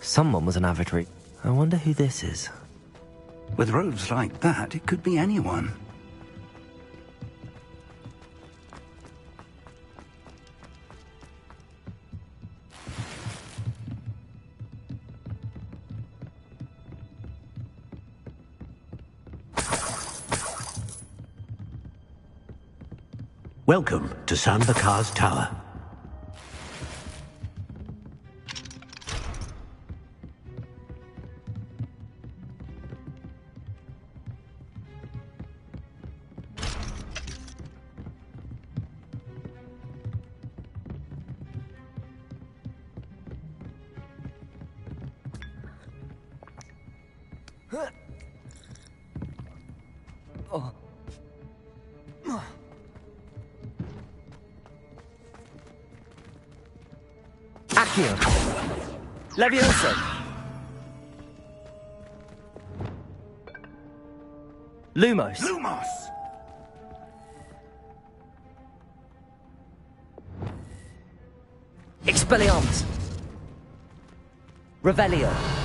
Someone was an avid. I wonder who this is. With robes like that, it could be anyone. Welcome to San Bakar's Tower. Accio! Levioso! Lumos! Lumos! Expelliarmus! Revelio!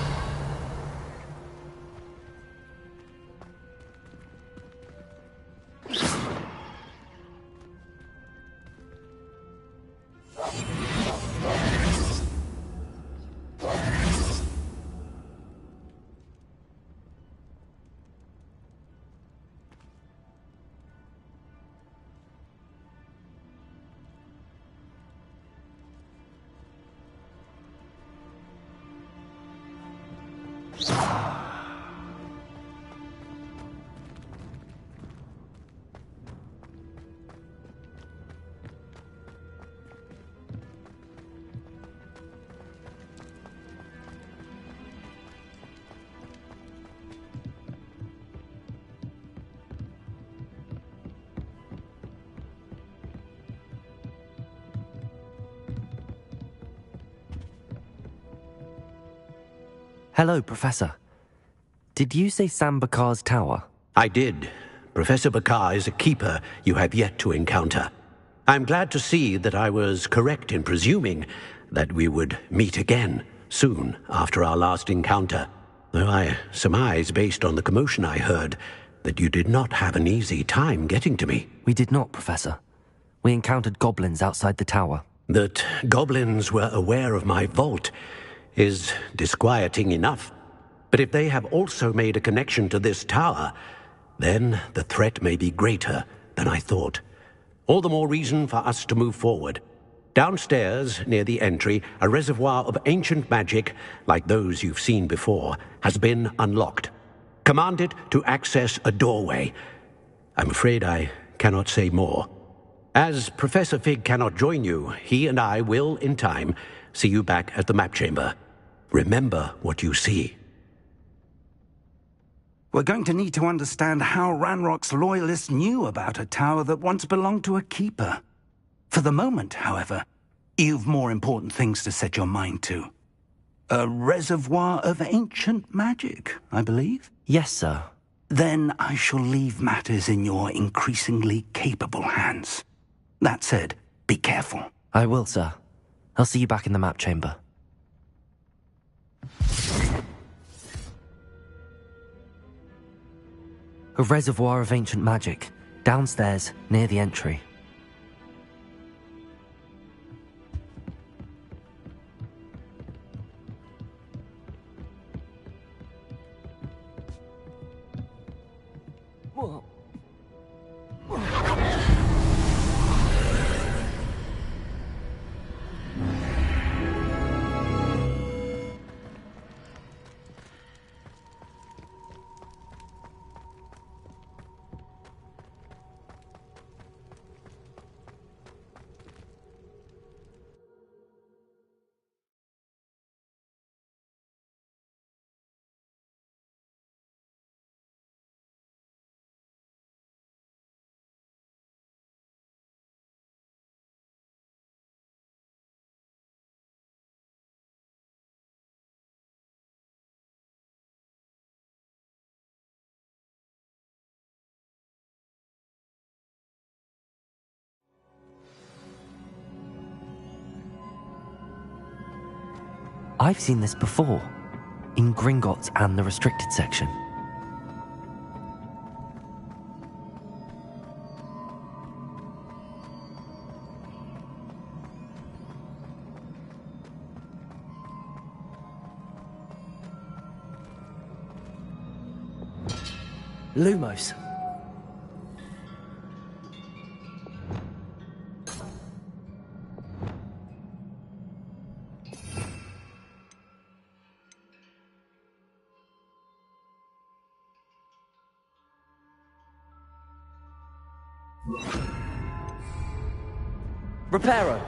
Hello, Professor. Did you say Sam Bakar's tower? I did. Professor Bakar is a keeper you have yet to encounter. I'm glad to see that I was correct in presuming that we would meet again soon after our last encounter, though I surmise, based on the commotion I heard, that you did not have an easy time getting to me. We did not, Professor. We encountered goblins outside the tower. That goblins were aware of my vault is disquieting enough. But if they have also made a connection to this tower, then the threat may be greater than I thought. All the more reason for us to move forward. Downstairs, near the entry, a reservoir of ancient magic, like those you've seen before, has been unlocked. Command it to access a doorway. I'm afraid I cannot say more. As Professor Fig cannot join you, he and I will, in time, see you back at the map chamber. Remember what you see. We're going to need to understand how Ranrock's loyalists knew about a tower that once belonged to a keeper. For the moment, however, you've more important things to set your mind to. A reservoir of ancient magic, I believe? Yes, sir. Then I shall leave matters in your increasingly capable hands. That said, be careful. I will, sir. I'll see you back in the map chamber. A reservoir of ancient magic, downstairs, near the entry. Whoa. I've seen this before, in Gringotts and the restricted section. Lumos. Reparo.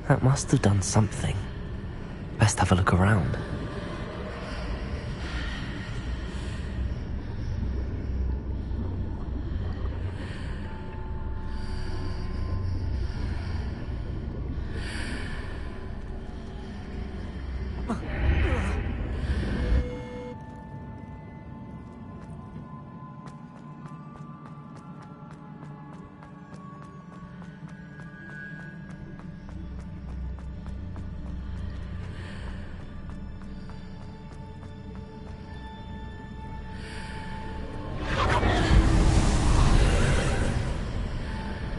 That must have done something. Best have a look around.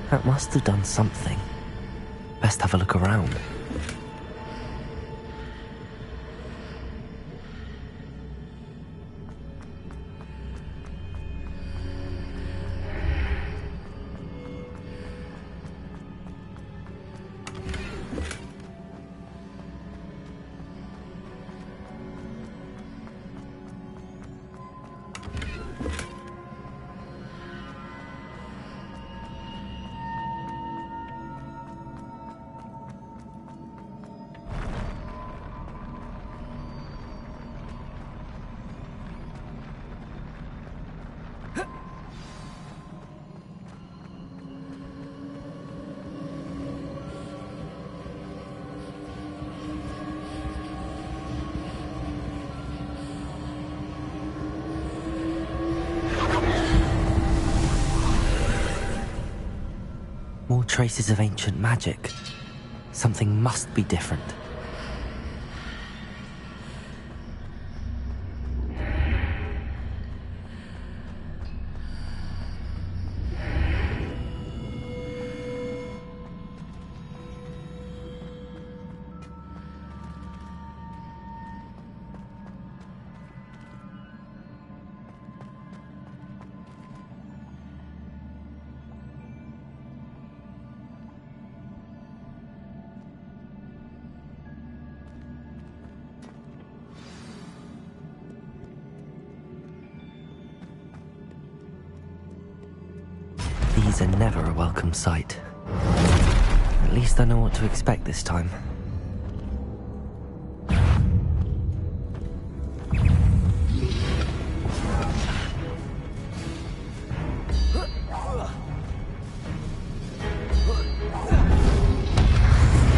That must have done something. Best have a look around. More traces of ancient magic. Something must be different. These are never a welcome sight. At least I know what to expect this time.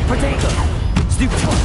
Potato! Snoop Top!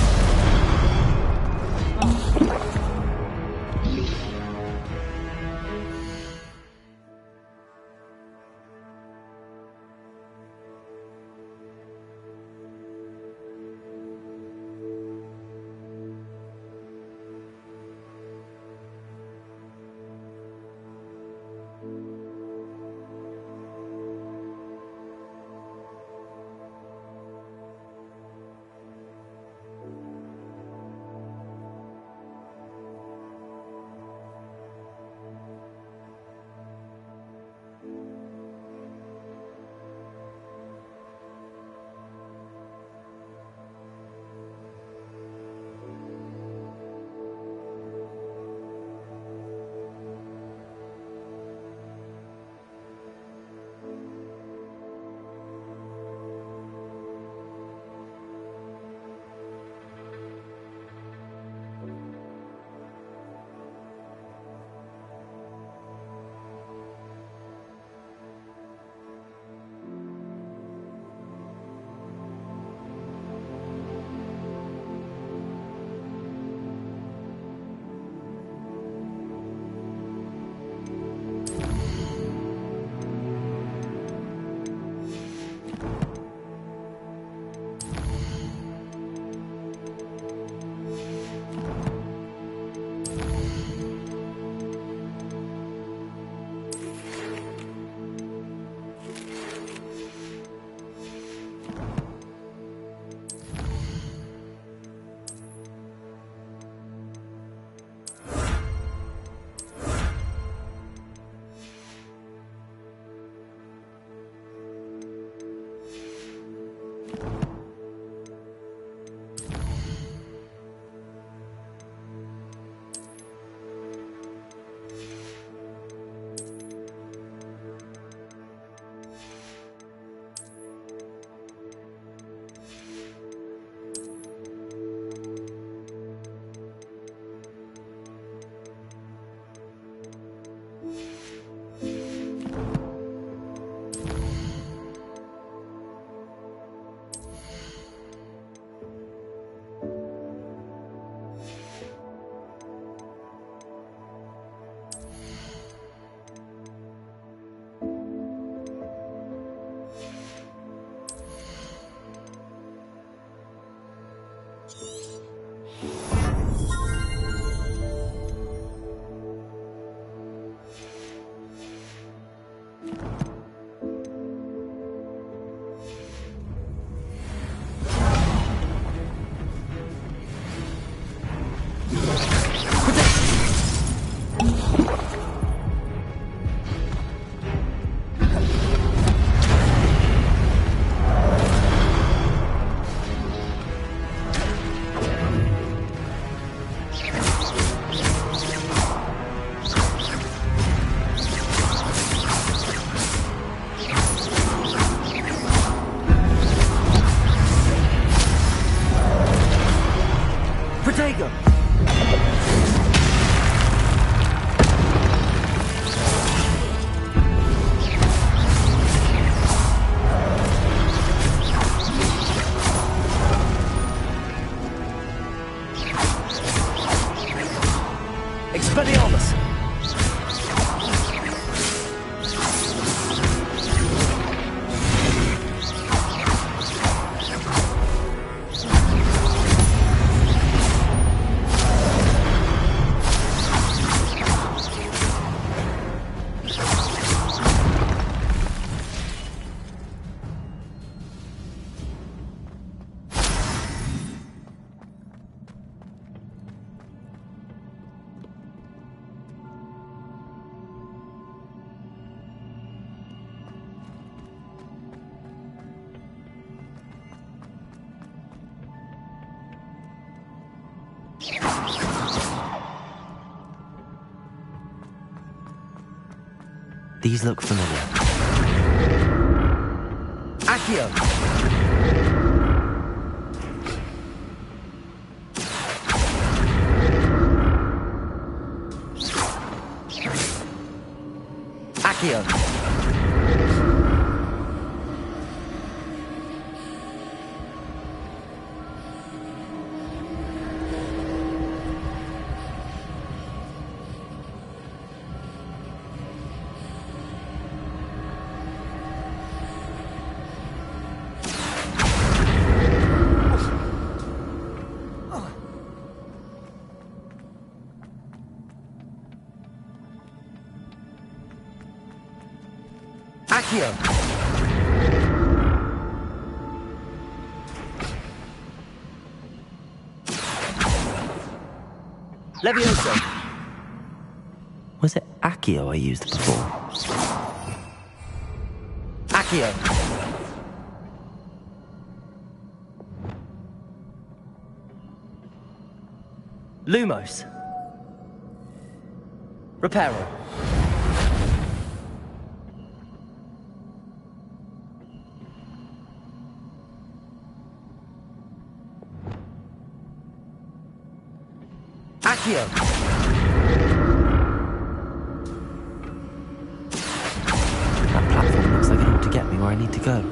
Expelliarmus! These look familiar. Accio! Accio! Accio! Leviosa! Was it Accio I used before? Accio! Lumos! Reparo! Accio! That platform looks like it ought to get me where I need to go.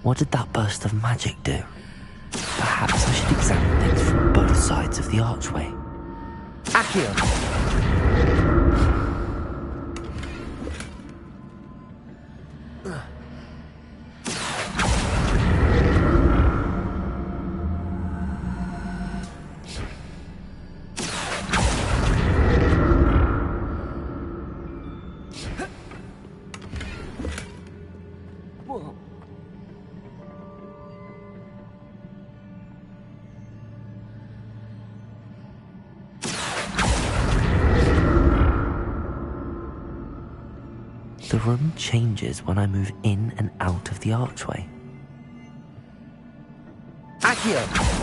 What did that burst of magic do? Perhaps I should examine things from both sides of the archway. Accio! The room changes when I move in and out of the archway. Accio!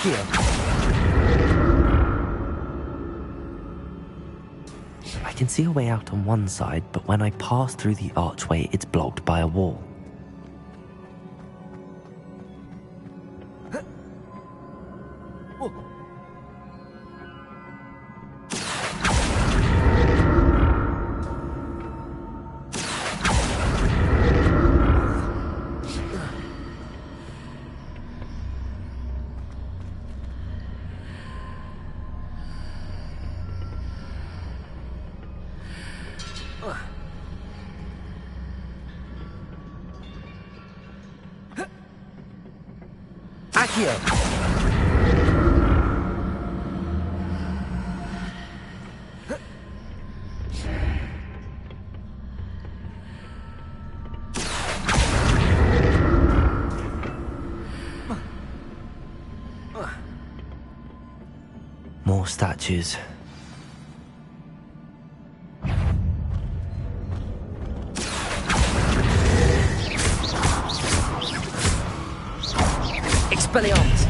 I can see a way out on one side, but when I pass through the archway, it's blocked by a wall. More statues. Expelliarmus!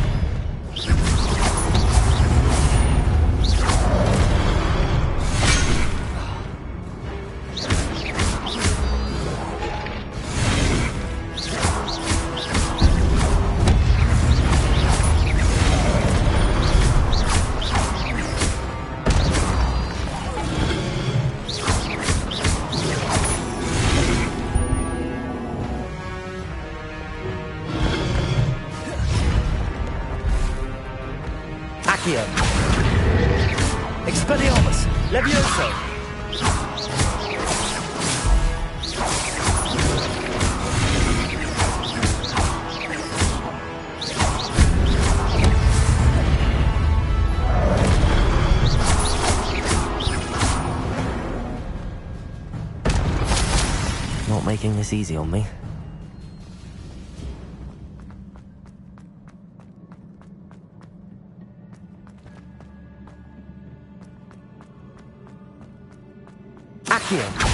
Expelliarmus! Levioso! Not making this easy on me. Accio!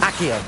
Accio!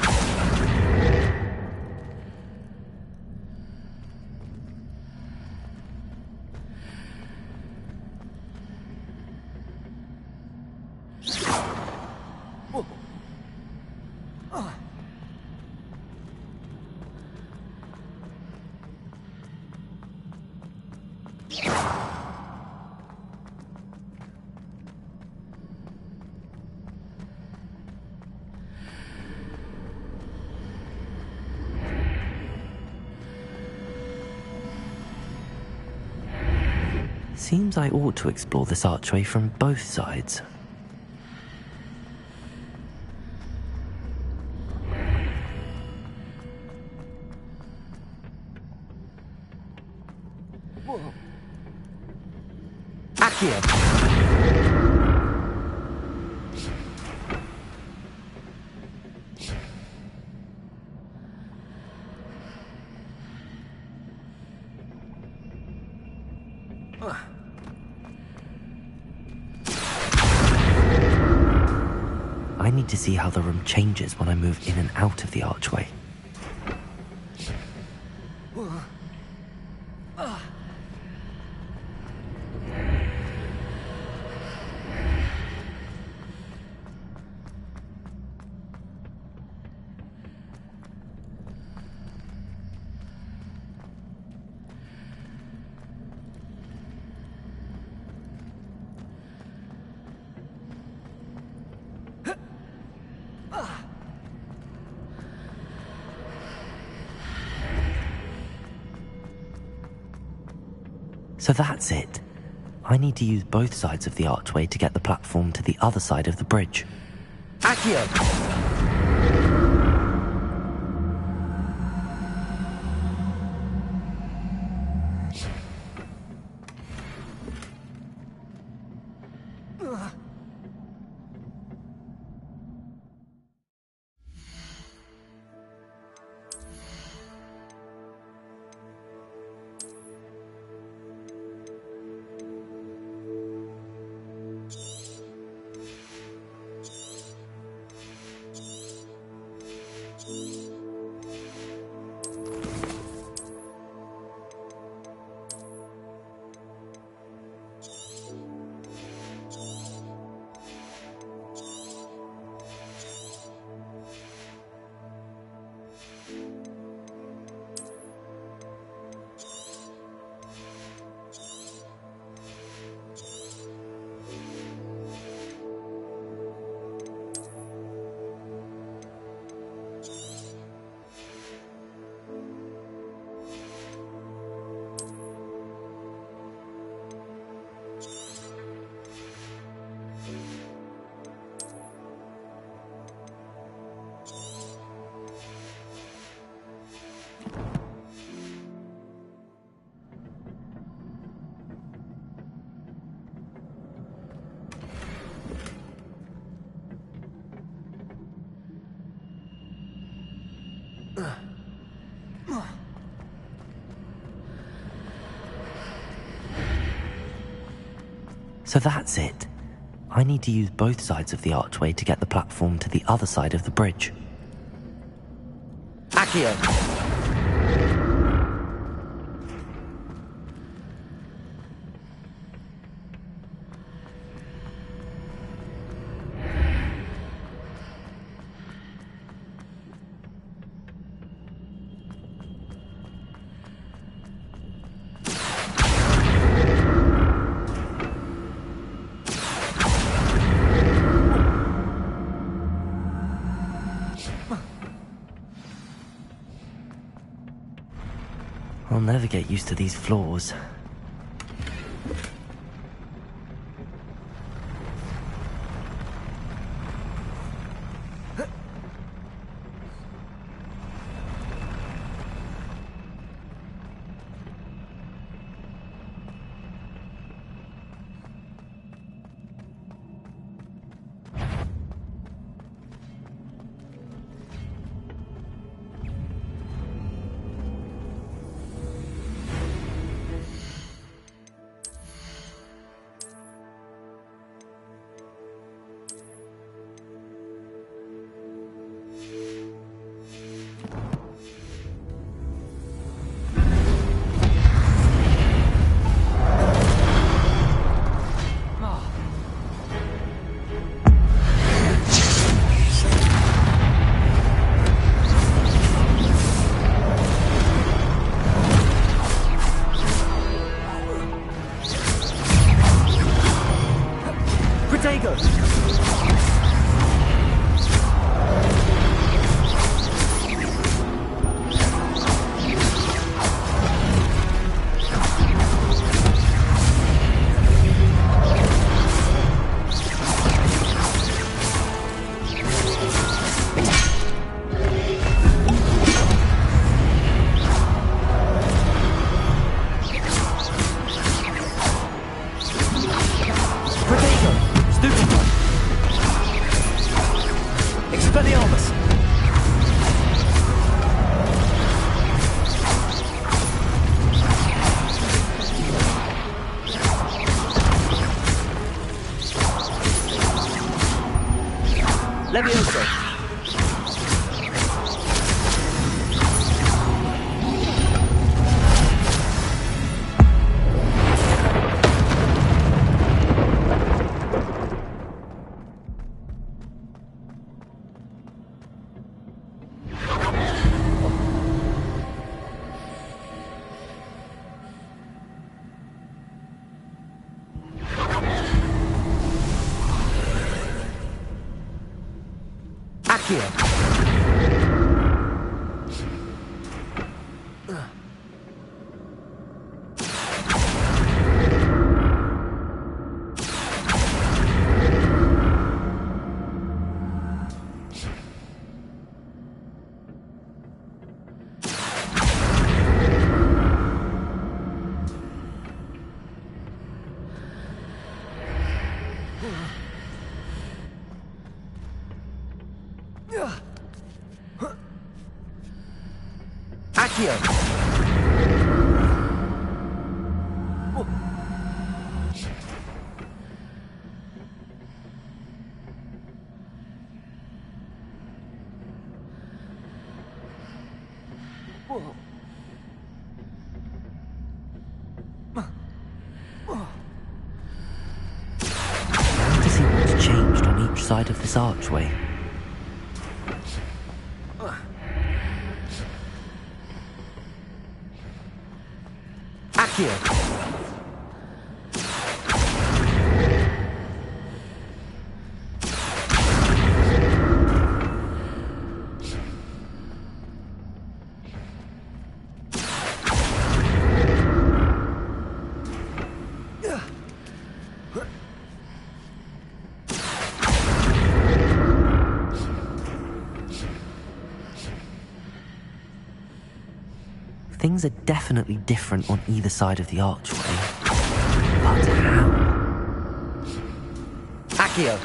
Seems I ought to explore this archway from both sides. I need to see how the room changes when I move in and out of the archway. So that's it. I need to use both sides of the archway to get the platform to the other side of the bridge. Accio! So that's it. I need to use both sides of the archway to get the platform to the other side of the bridge. Accio! I'll never get used to these floors. Leviosa! To see what's changed on each side of this archway. Accio! Things are definitely different on either side of the archway. But how? Accio!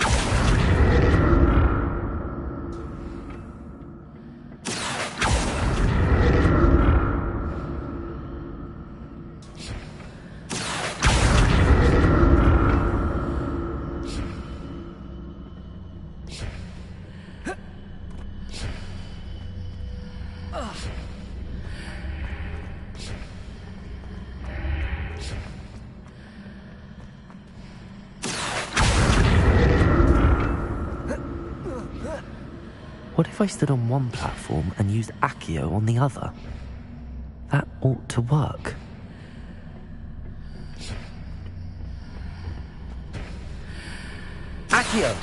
What if I stood on one platform and used Accio on the other? That ought to work. Accio!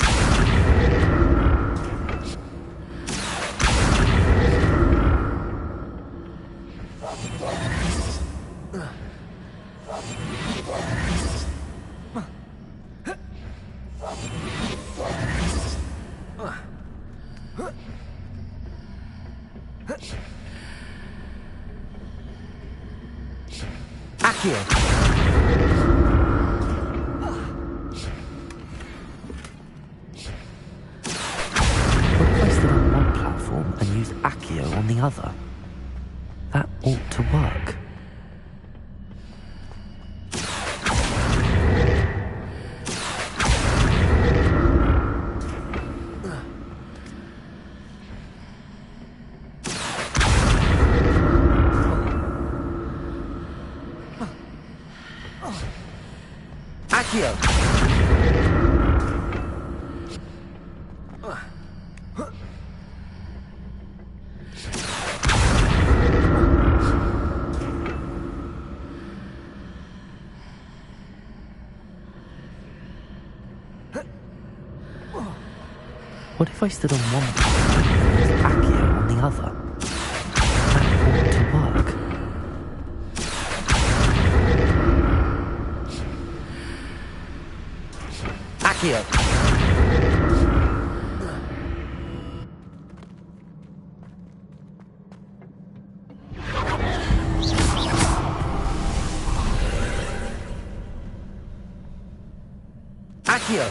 What if I stood on one platform and used Accio on the other? That ought to work. Accio! What if I stood on one platform and used Accio on the other? That ought to work. Accio! Accio!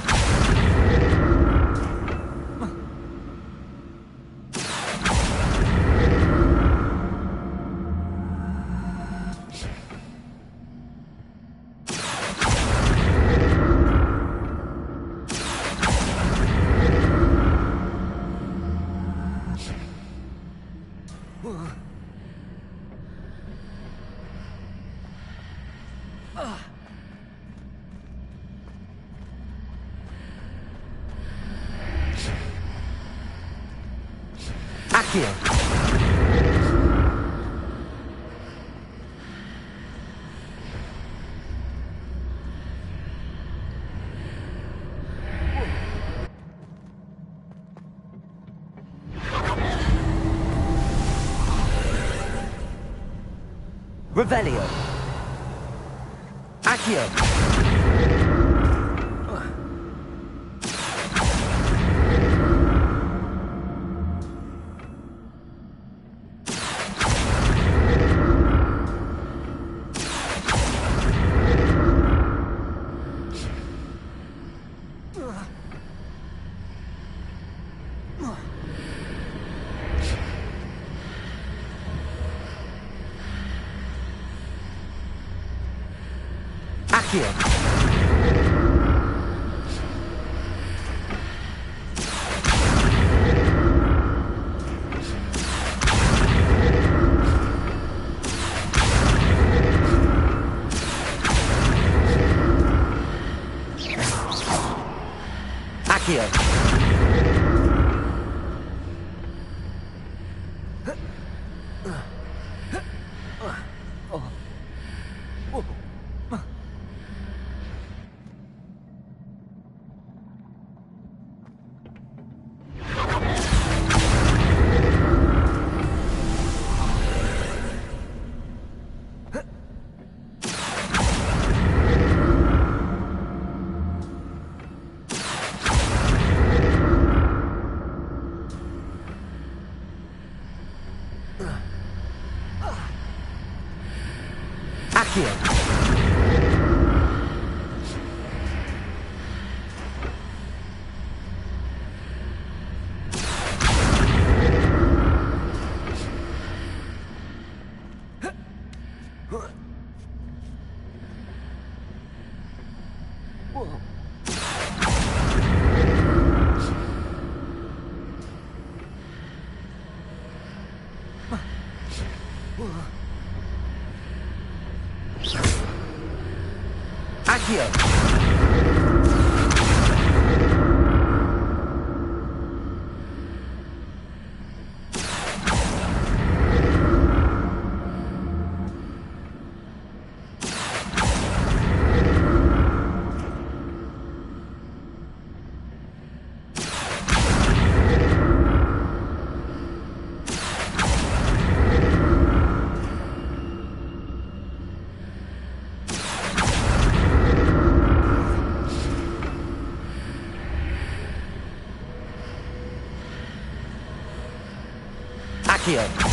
Accio! Revelio! Accio! Accio! Accio! Accio! Accio! Accio!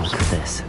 Look at this.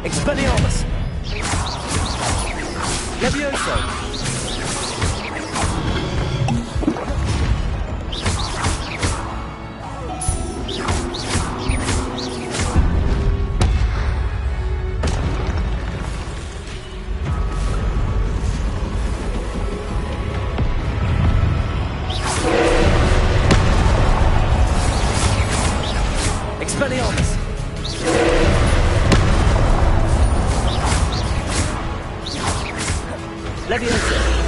Expelliarmus! Levioso! Expelliarmus! Levioso!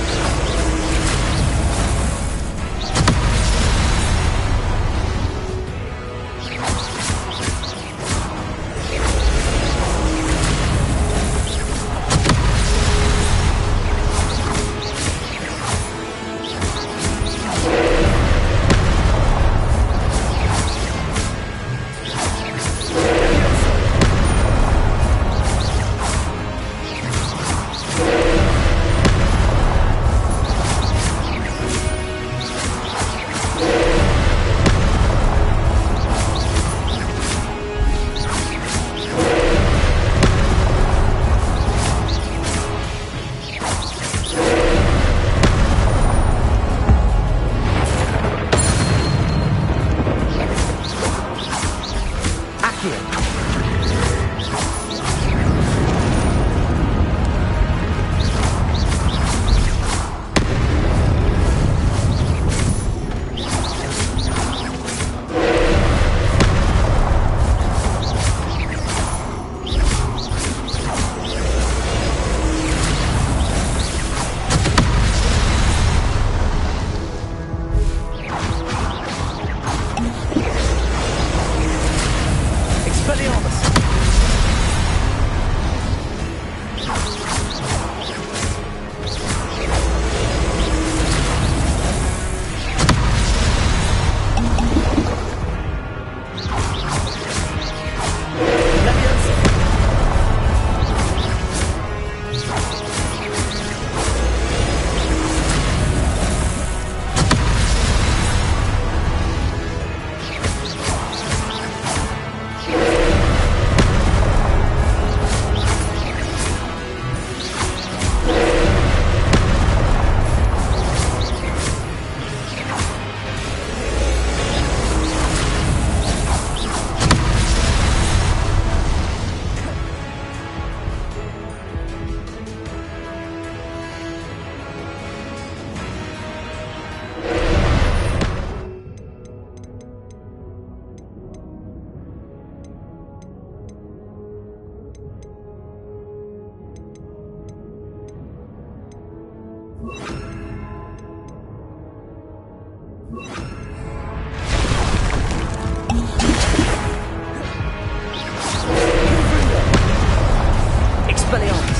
Expelliarmus!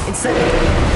Incendio!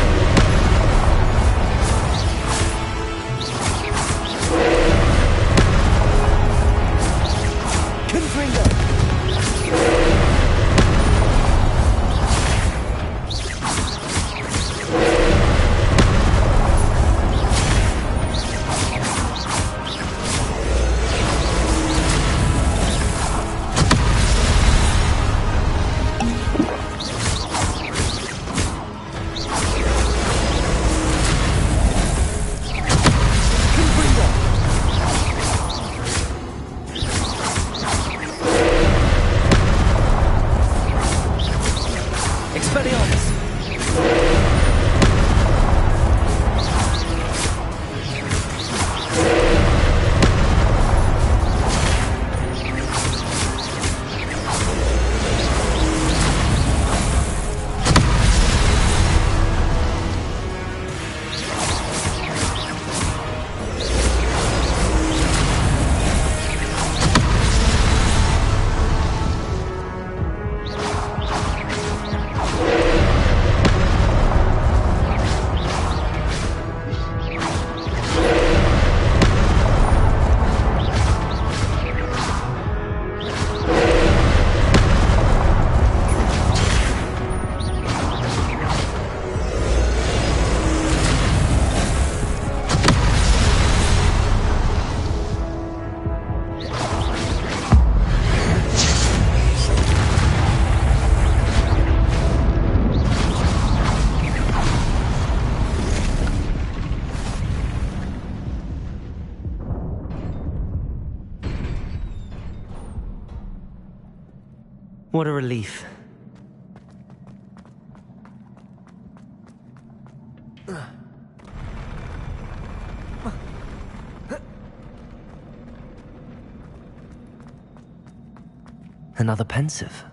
What a relief. Another pensive.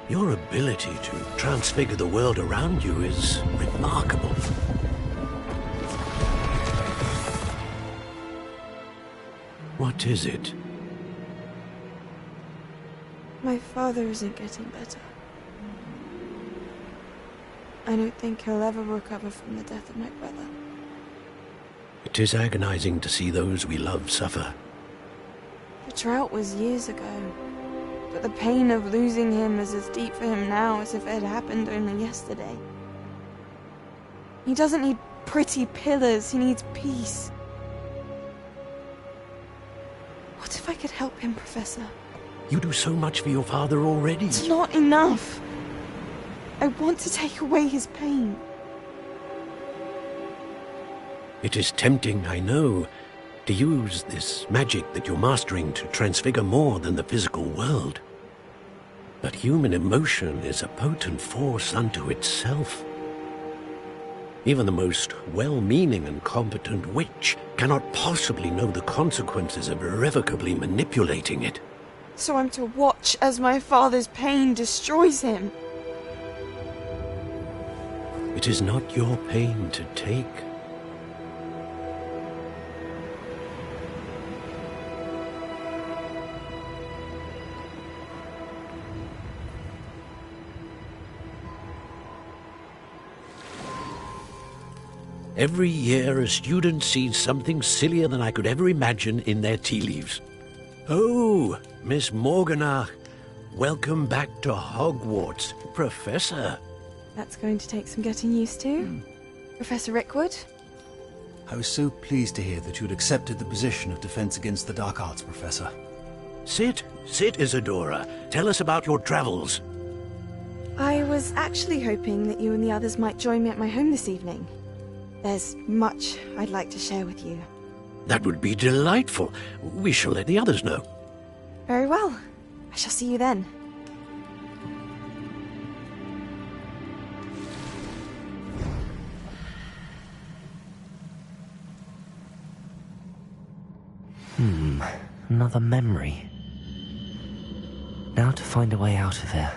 Your ability to transfigure the world around you is remarkable. What is it? My father isn't getting better. I don't think he'll ever recover from the death of my brother. It is agonizing to see those we love suffer. The drought was years ago, but the pain of losing him is as deep for him now as if it had happened only yesterday. He doesn't need pretty pillars, he needs peace. What if I could help him, Professor? You do so much for your father already. It's not enough. I want to take away his pain. It is tempting, I know, to use this magic that you're mastering to transfigure more than the physical world. But human emotion is a potent force unto itself. Even the most well-meaning and competent witch cannot possibly know the consequences of irrevocably manipulating it. So I'm to watch as my father's pain destroys him. It is not your pain to take. Every year, a student sees something sillier than I could ever imagine in their tea leaves. Oh, Miss Morganach, welcome back to Hogwarts, Professor. That's going to take some getting used to. Professor Rickwood? I was so pleased to hear that you'd accepted the position of Defense Against the Dark Arts, Professor. Sit, Isadora. Tell us about your travels. I was actually hoping that you and the others might join me at my home this evening. There's much I'd like to share with you. That would be delightful. We shall let the others know. Very well. I shall see you then. Another memory. Now to find a way out of here.